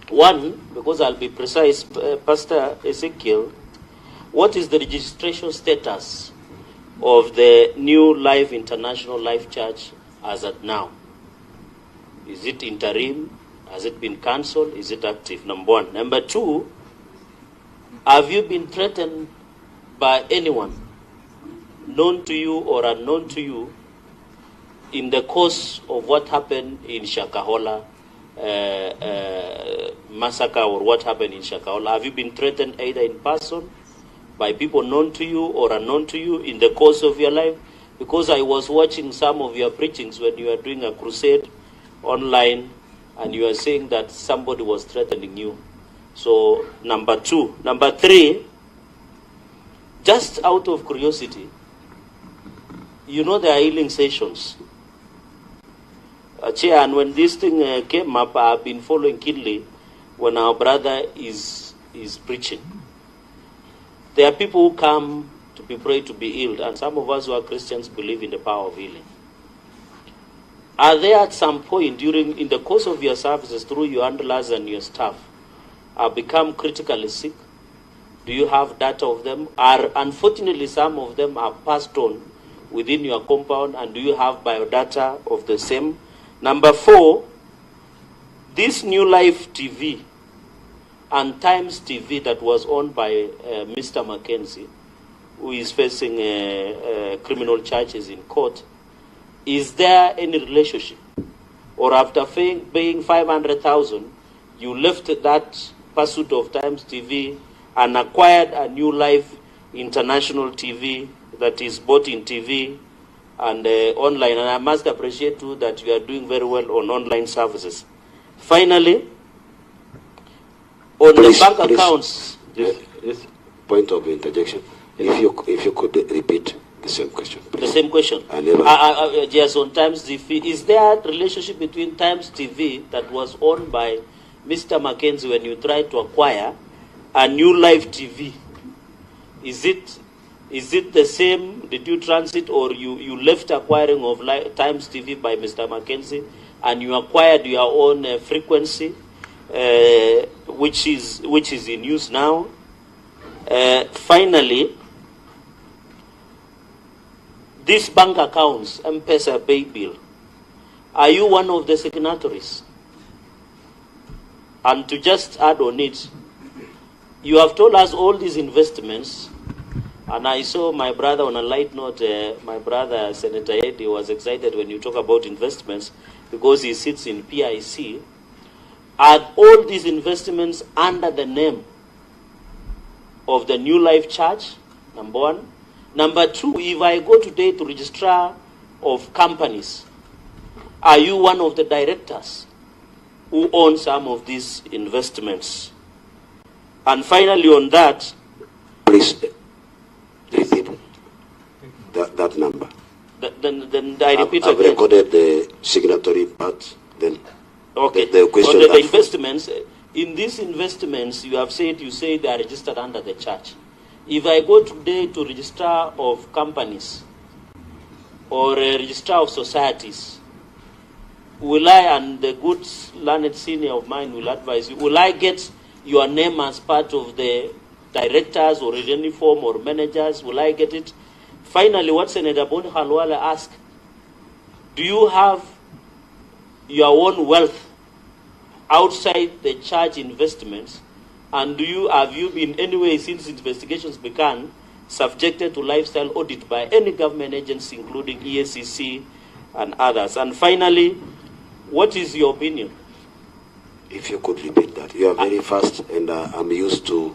One, because I'll be precise, Pastor Ezekiel, what is the registration status of the new Life International Life Church as at now? Is it interim? Has it been cancelled? Is it active? Number 1. Number 2, have you been threatened by anyone, known to you or unknown to you, in the course of what happened in Shakahola massacre, or what happened in Shakahola? Have you been threatened either in person, by people known to you or unknown to you in the course of your life? Because I was watching some of your preachings when you were doing a crusade online, and you are saying that somebody was threatening you. So, number 2. Number 3, just out of curiosity, you know there are healing sessions. Chair, and when this thing came up, I've been following keenly when our brother is preaching. There are people who come to be prayed to be healed, and some of us who are Christians believe in the power of healing. Are there at some point in the course of your services, through your handlers and your staff, have become critically sick? Do you have data of them? Unfortunately, some of them are passed on within your compound, and do you have biodata of the same? Number 4, this New Life TV and Times TV that was owned by Mr. Mackenzie, who is facing criminal charges in court, is there any relationship? Or after paying 500,000, you left that pursuit of Times TV and acquired a New Life International TV that is both in TV and online? And I must appreciate too that you are doing very well on online services. Finally, on the bank accounts. Yes. Point of interjection. If you could repeat the same question, please. The same question. Yes, on Times TV. Is there a relationship between Times TV that was owned by Mr. Mackenzie when you tried to acquire a New Life TV? Is it the same? Did you transit, or you left acquiring of Times TV by Mr. Mackenzie and you acquired your own frequency? which is in use now. Finally, these bank accounts, M-Pesa, Pay Bill, are you one of the signatories? And to just add on it, you have told us all these investments, and I saw my brother on a light note, my brother Senator Eddie was excited when you talk about investments because he sits in PIC. Are all these investments under the name of the New Life Church? Number one. Number two, if I go today to registrar of companies, are you one of the directors who own some of these investments? And finally on that, please repeat that number. Then I repeat I've again. recorded the signatory part, then okay. the question. The investments, in these investments, you say they are registered under the church. If I go today to registrar of companies or a registrar of societies, will I, and the good learned senior of mine will advise you, will I get your name as part of the directors or in any form or managers? Will I get it? Finally, what Senator Boni Khalwale asked, do you have your own wealth outside the church investments? And have you been anyway, since investigations began, subjected to lifestyle audit by any government agency, including EACC and others? And finally, what is your opinion? If you could repeat that. You are very fast, and I'm used to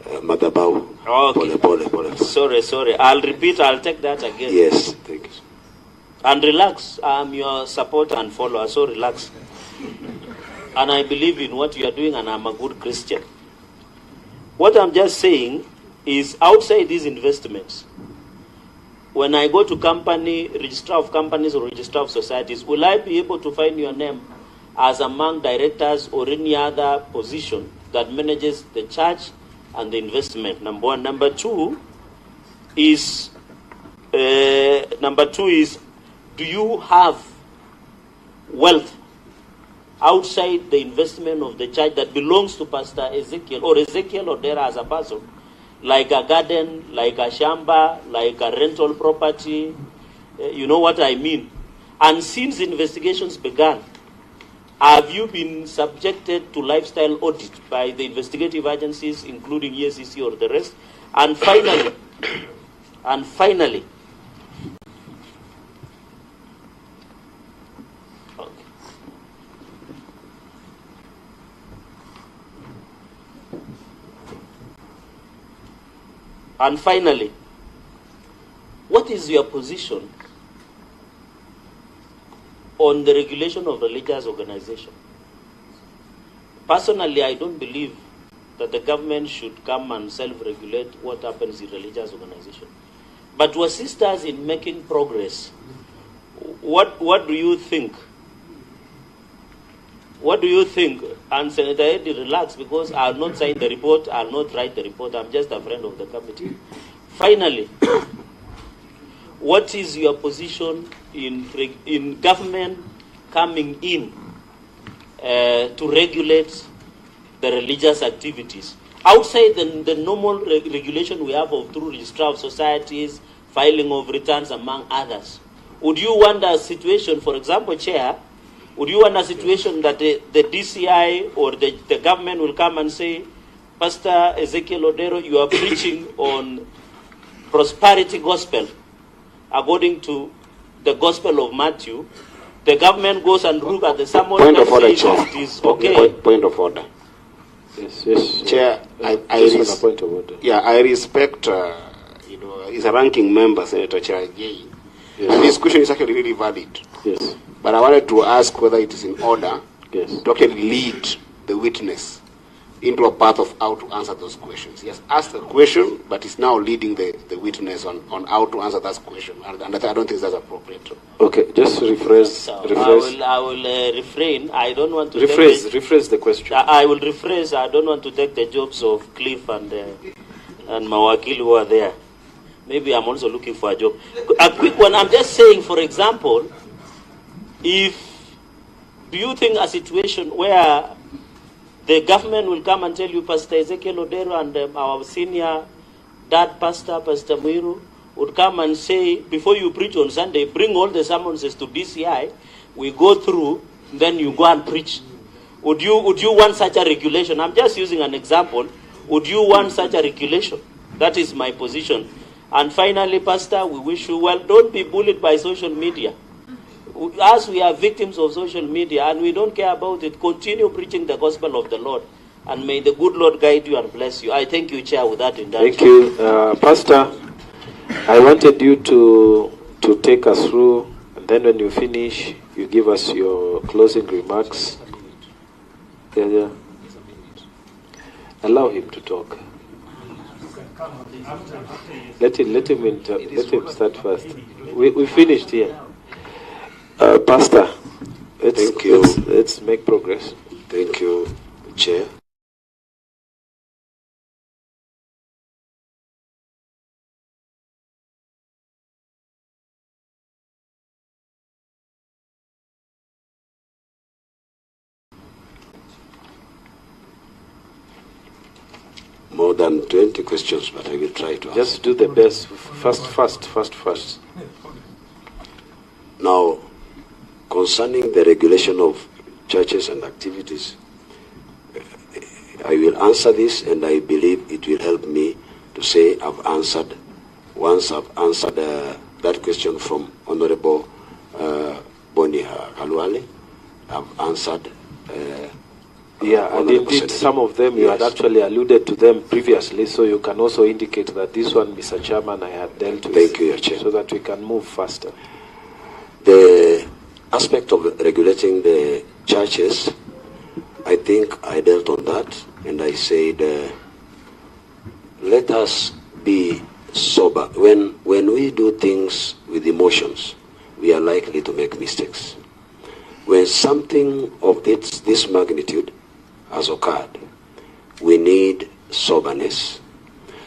Madabau. Okay. Sorry. I'll repeat. I'll take that again. Yes, thank you. And relax. I'm your supporter and follower, so relax. And I believe in what you are doing, and I'm a good Christian. What I'm just saying is, outside these investments, when I go to company, registrar of companies or registrar of societies, will I be able to find your name as among directors or any other position that manages the church and the investment? Number one. Number two is, do you have wealth outside the investment of the church that belongs to Pastor Ezekiel or Odera as a person, like a garden, like a shamba, like a rental property? You know what I mean? And since investigations began, have you been subjected to lifestyle audit by the investigative agencies, including EACC or the rest? And finally, what is your position on the regulation of religious organization? Personally, I don't believe that the government should come and self-regulate what happens in religious organization. But to assist us in making progress, what do you think? What do you think? And Senator Eddie, relax, because I'll not sign the report, I'll not write the report, I'm just a friend of the committee. Finally, what is your position in government coming in to regulate the religious activities? Outside the normal regulation we have through registrar of societies, filing of returns, among others, would you want a situation, for example, Chair, would you want a situation that the DCI or the government will come and say, Pastor Ezekiel Odero, you are preaching on prosperity gospel according to the gospel of Matthew? The government goes and look at the sermon and says it is okay. Point of order. Yes. Chair, I respect, he's a ranking member, Senator Cheragei. Yes. And his question is actually really valid. Yes. But I wanted to ask whether it is in order Yes. to actually lead the witness into a path of how to answer those questions. He has asked a question, but he's now leading the witness on how to answer that question. And I don't think that's appropriate. Okay, just rephrase. I will refrain. I don't want to rephrase the question. I will rephrase. I don't want to take the jobs of Cliff and Mawakili who are there. Maybe I'm also looking for a job. A quick one. I'm just saying, for example, do you think a situation where The government will come and tell you, Pastor Ezekiel Odero and our senior dad pastor, Pastor Muiru, would come and say, before you preach on Sunday, bring all the summonses to DCI, we go through, then you go and preach. Would you want such a regulation? I'm just using an example. Would you want such a regulation? That is my position. And finally, Pastor, we wish you well. Don't be bullied by social media. As we are victims of social media and we don't care about it, continue preaching the gospel of the Lord. And may the good Lord guide you and bless you. I thank you, Chair, with that introduction. Thank you. Pastor, I wanted you to take us through, and then when you finish, you give us your closing remarks. Yeah. Allow him to talk. Let him start first. We finished here. Pastor, let's make progress. Thank you, Chair. More than 20 questions, but I will try to answer. Just do the best. First. Now, concerning the regulation of churches and activities, I will answer this, and I believe it will help me to say I've answered. Once I've answered that question from Honorable Boni Kalwale, I've answered. And indeed, some of them you had actually alluded to them previously, so you can also indicate that this one, Mr. Chairman, I had dealt with. Thank you, Your Chair. So that we can move faster. The aspect of regulating the churches, I think I dealt on that, and I said, let us be sober. When we do things with emotions, we are likely to make mistakes. When something of this magnitude has occurred, we need soberness,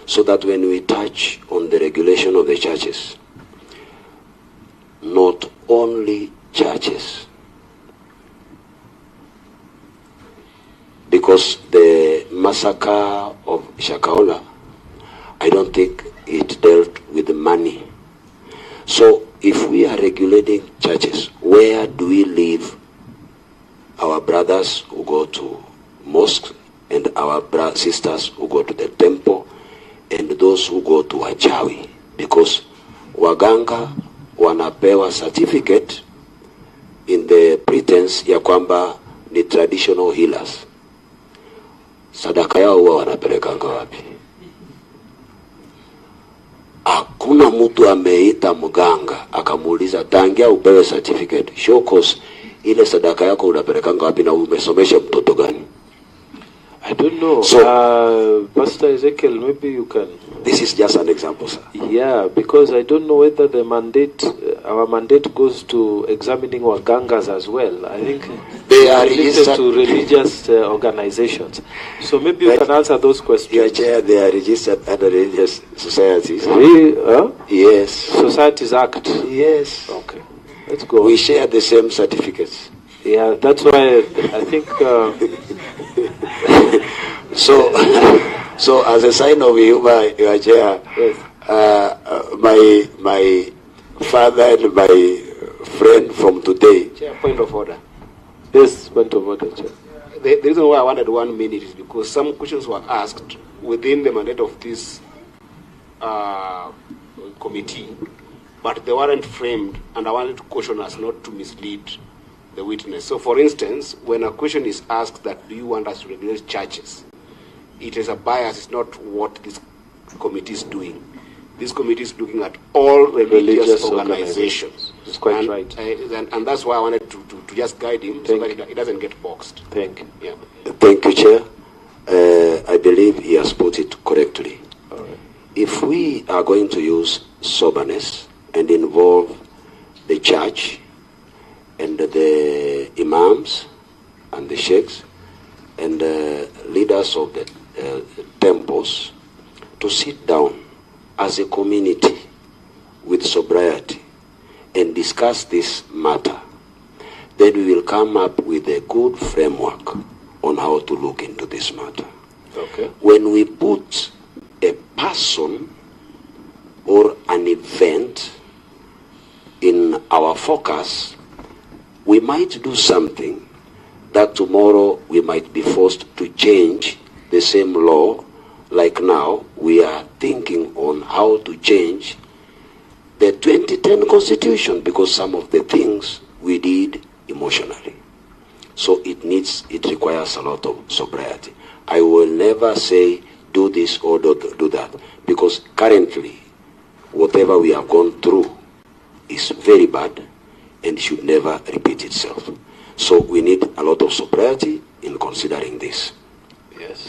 so that when we touch on the regulation of the churches, not only churches, because the massacre of Shakahola, I don't think it dealt with the money. So if we are regulating churches, where do we leave our brothers who go to mosques and our sisters who go to the temple and those who go to wachawi? Because waganga wanapewa certificate in the pretense ya kwamba ni traditional healers. Sadaka yao huwa wanapelekanga wapi? Hakuna mtu ameita mganga akamuuliza tangia upewe certificate, show cause ile sadaka yako unapelekanga wapi na umesomesha mtoto gani? I don't know. So, Pastor Ezekiel, maybe you can. This is just an example, sir. Yeah, because I don't know whether the mandate, our mandate goes to examining wagangas as well. I think they are registered to religious organizations. So maybe you can answer those questions. Your Chair, they are registered under religious societies. Yes. Societies Act. Yes. Okay. Let's go. We share the same certificates. Yeah, that's why I think. So as a sign of humor, Your Chair, yes. My father and my friend from today. Chair, point of order. Yes, point of order, Chair. The reason why I wanted 1 minute is because some questions were asked within the mandate of this committee, but they weren't framed, and I wanted to caution us not to mislead the witness. So, for instance, when a question is asked that do you want us to regulate churches, it is a bias. It's not what this committee is doing. This committee is looking at all religious organizations. It's quite right. And that's why I wanted to just guide him so that it doesn't get boxed. Thank you. Yeah. Thank you, Chair. I believe he has put it correctly. All right. If we are going to use soberness and involve the church and the imams and the sheikhs and the leaders of the temples to sit down as a community with sobriety and discuss this matter, then we will come up with a good framework on how to look into this matter. Okay. When we put a person or an event in our focus, we might do something that tomorrow we might be forced to change the same law. Like now, we are thinking on how to change the 2010 Constitution because some of the things we did emotionally. So it requires a lot of sobriety. I will never say do this or do that, because currently whatever we have gone through is very bad and should never repeat itself. So we need a lot of sobriety in considering this. Yes.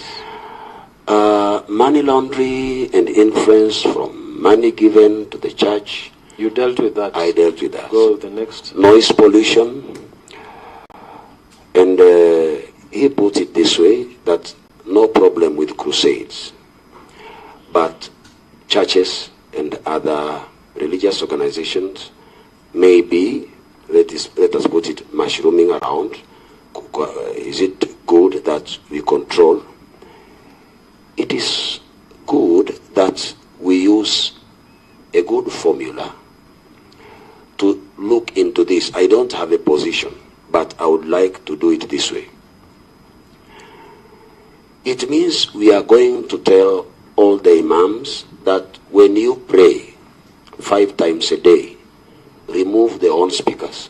Money laundering and influence from money given to the church. You dealt with that. I dealt with that. Go with the next. Noise pollution. And he put it this way, that no problem with crusades, but churches and other religious organizations may be, let us put it, mushrooming around. Is it good that we control? It is good that we use a good formula to look into this. I don't have a position, but I would like to do it this way. It means we are going to tell all the imams that when you pray 5 times a day, remove the horn speakers,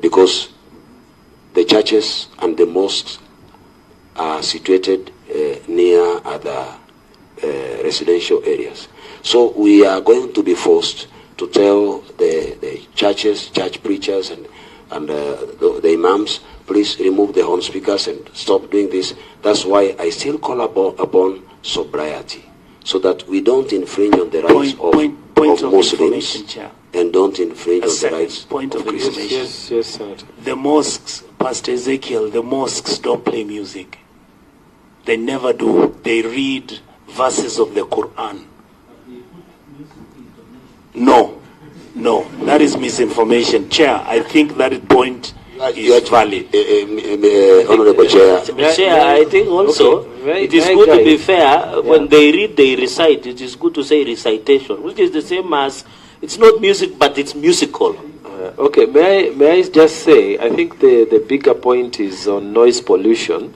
because the churches and the mosques are situated near other residential areas. So we are going to be forced to tell the churches, church preachers and the imams, please remove the horn speakers and stop doing this. That's why I still call upon sobriety, so that we don't infringe on the rights of Muslims and don't infringe on the rights of Christians. Yes, Senator. The mosques, Pastor Ezekiel, the mosques don't play music. They never do. They read verses of the Quran. No, that is misinformation. Chair, I think that point is valid. Honorable Chair. Chair, I think also it is good to be fair. When they read, they recite. It is good to say recitation, which is the same as, it's not music, but it's musical. Okay, may I just say, I think the bigger point is on noise pollution.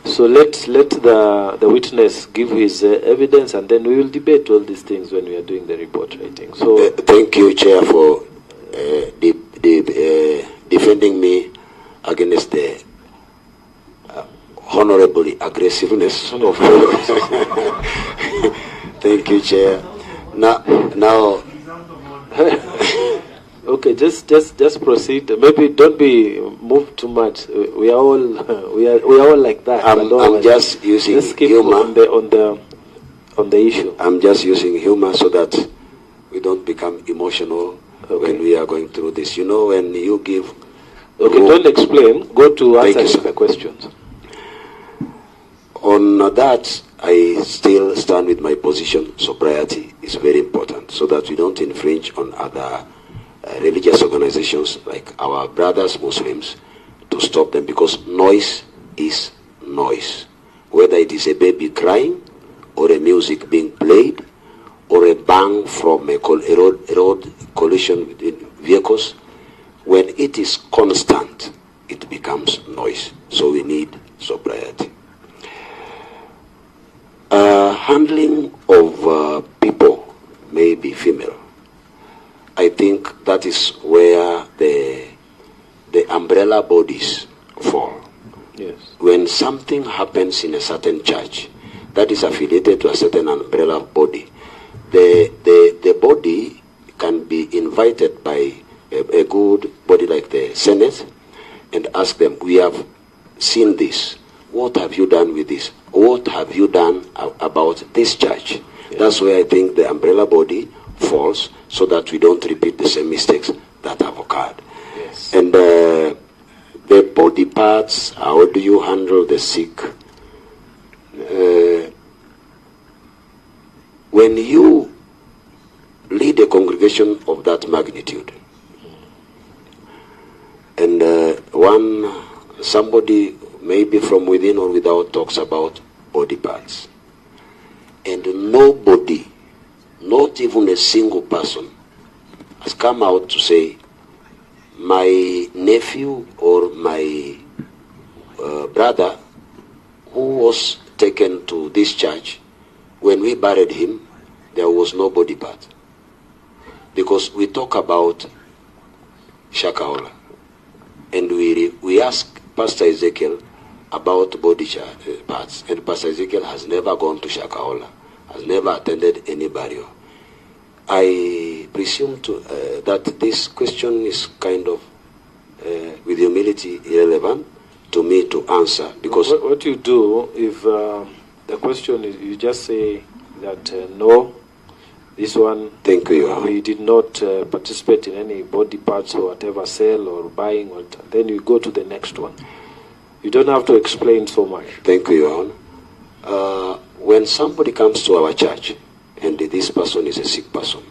So let the witness give his evidence, and then we will debate all these things when we are doing the report writing. So thank you, Chair, for defending me against the honorably aggressiveness of thank you, Chair. Now okay, just proceed. Maybe don't be moved too much. We are all like that. I'm just using humor on the issue. I'm just using humor so that we don't become emotional when we are going through this. You know, when you give. Okay, don't explain. Go to answering the questions. On that, I still stand with my position. Sobriety is very important, so that we don't infringe on other religious organizations like our brothers Muslims, to stop them, because noise is noise. Whether it is a baby crying, or a music being played, or a bang from a road collision between vehicles, when it is constant, it becomes noise. So we need sobriety. Handling of people, maybe female, I think that is where the umbrella bodies fall. Yes. When something happens in a certain church that is affiliated to a certain umbrella body, the body can be invited by a good body like the Senate and ask them, we have seen this. What have you done with this? What have you done about this church? Yeah. That's where I think the umbrella body falls, so that we don't repeat the same mistakes that have occurred. Yes. And the body parts, how do you handle the sick? When you lead a congregation of that magnitude, and somebody maybe from within or without, talks about body parts. And nobody, not even a single person, has come out to say, my nephew or my brother who was taken to this church, when we buried him, there was no body part. Because we talk about Shakahola, and we ask Pastor Ezekiel about body parts, and Pastor Ezekiel has never gone to Shakahola, has never attended any burial. I presume that this question is kind of, with humility, irrelevant to me to answer, because what you do, if the question is, you just say that no, this one, thank you, we did not participate in any body parts or whatever, sale or buying, or then you go to the next one. You don't have to explain so much. Thank you, Your Honor. When somebody comes to our church, and this person is a sick person,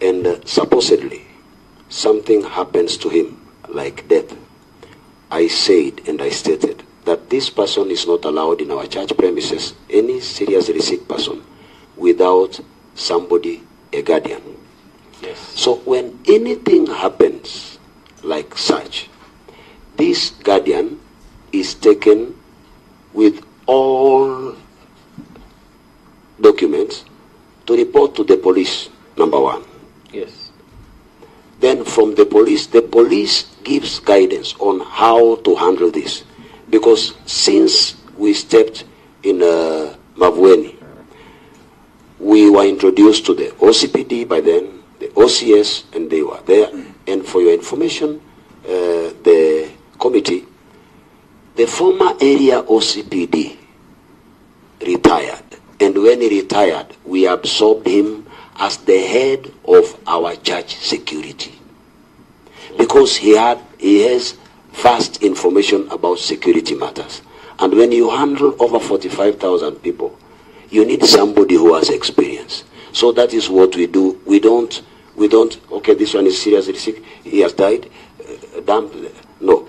and supposedly something happens to him, like death, I said and I stated that this person is not allowed in our church premises, any seriously sick person, without somebody, a guardian. Yes. So when anything happens like such, this guardian is taken with all documents to report to the police, number one. Yes. Then from the police gives guidance on how to handle this. Because since we stepped in Mavueni, we were introduced to the OCPD by then, the OCS, and they were there. And for your information, the committee, the former area OCPD retired. And when he retired, we absorbed him as the head of our church security. Because he has vast information about security matters. And when you handle over 45,000 people, you need somebody who has experience. So that is what we do. We don't, okay, this one is seriously sick, he has died, no.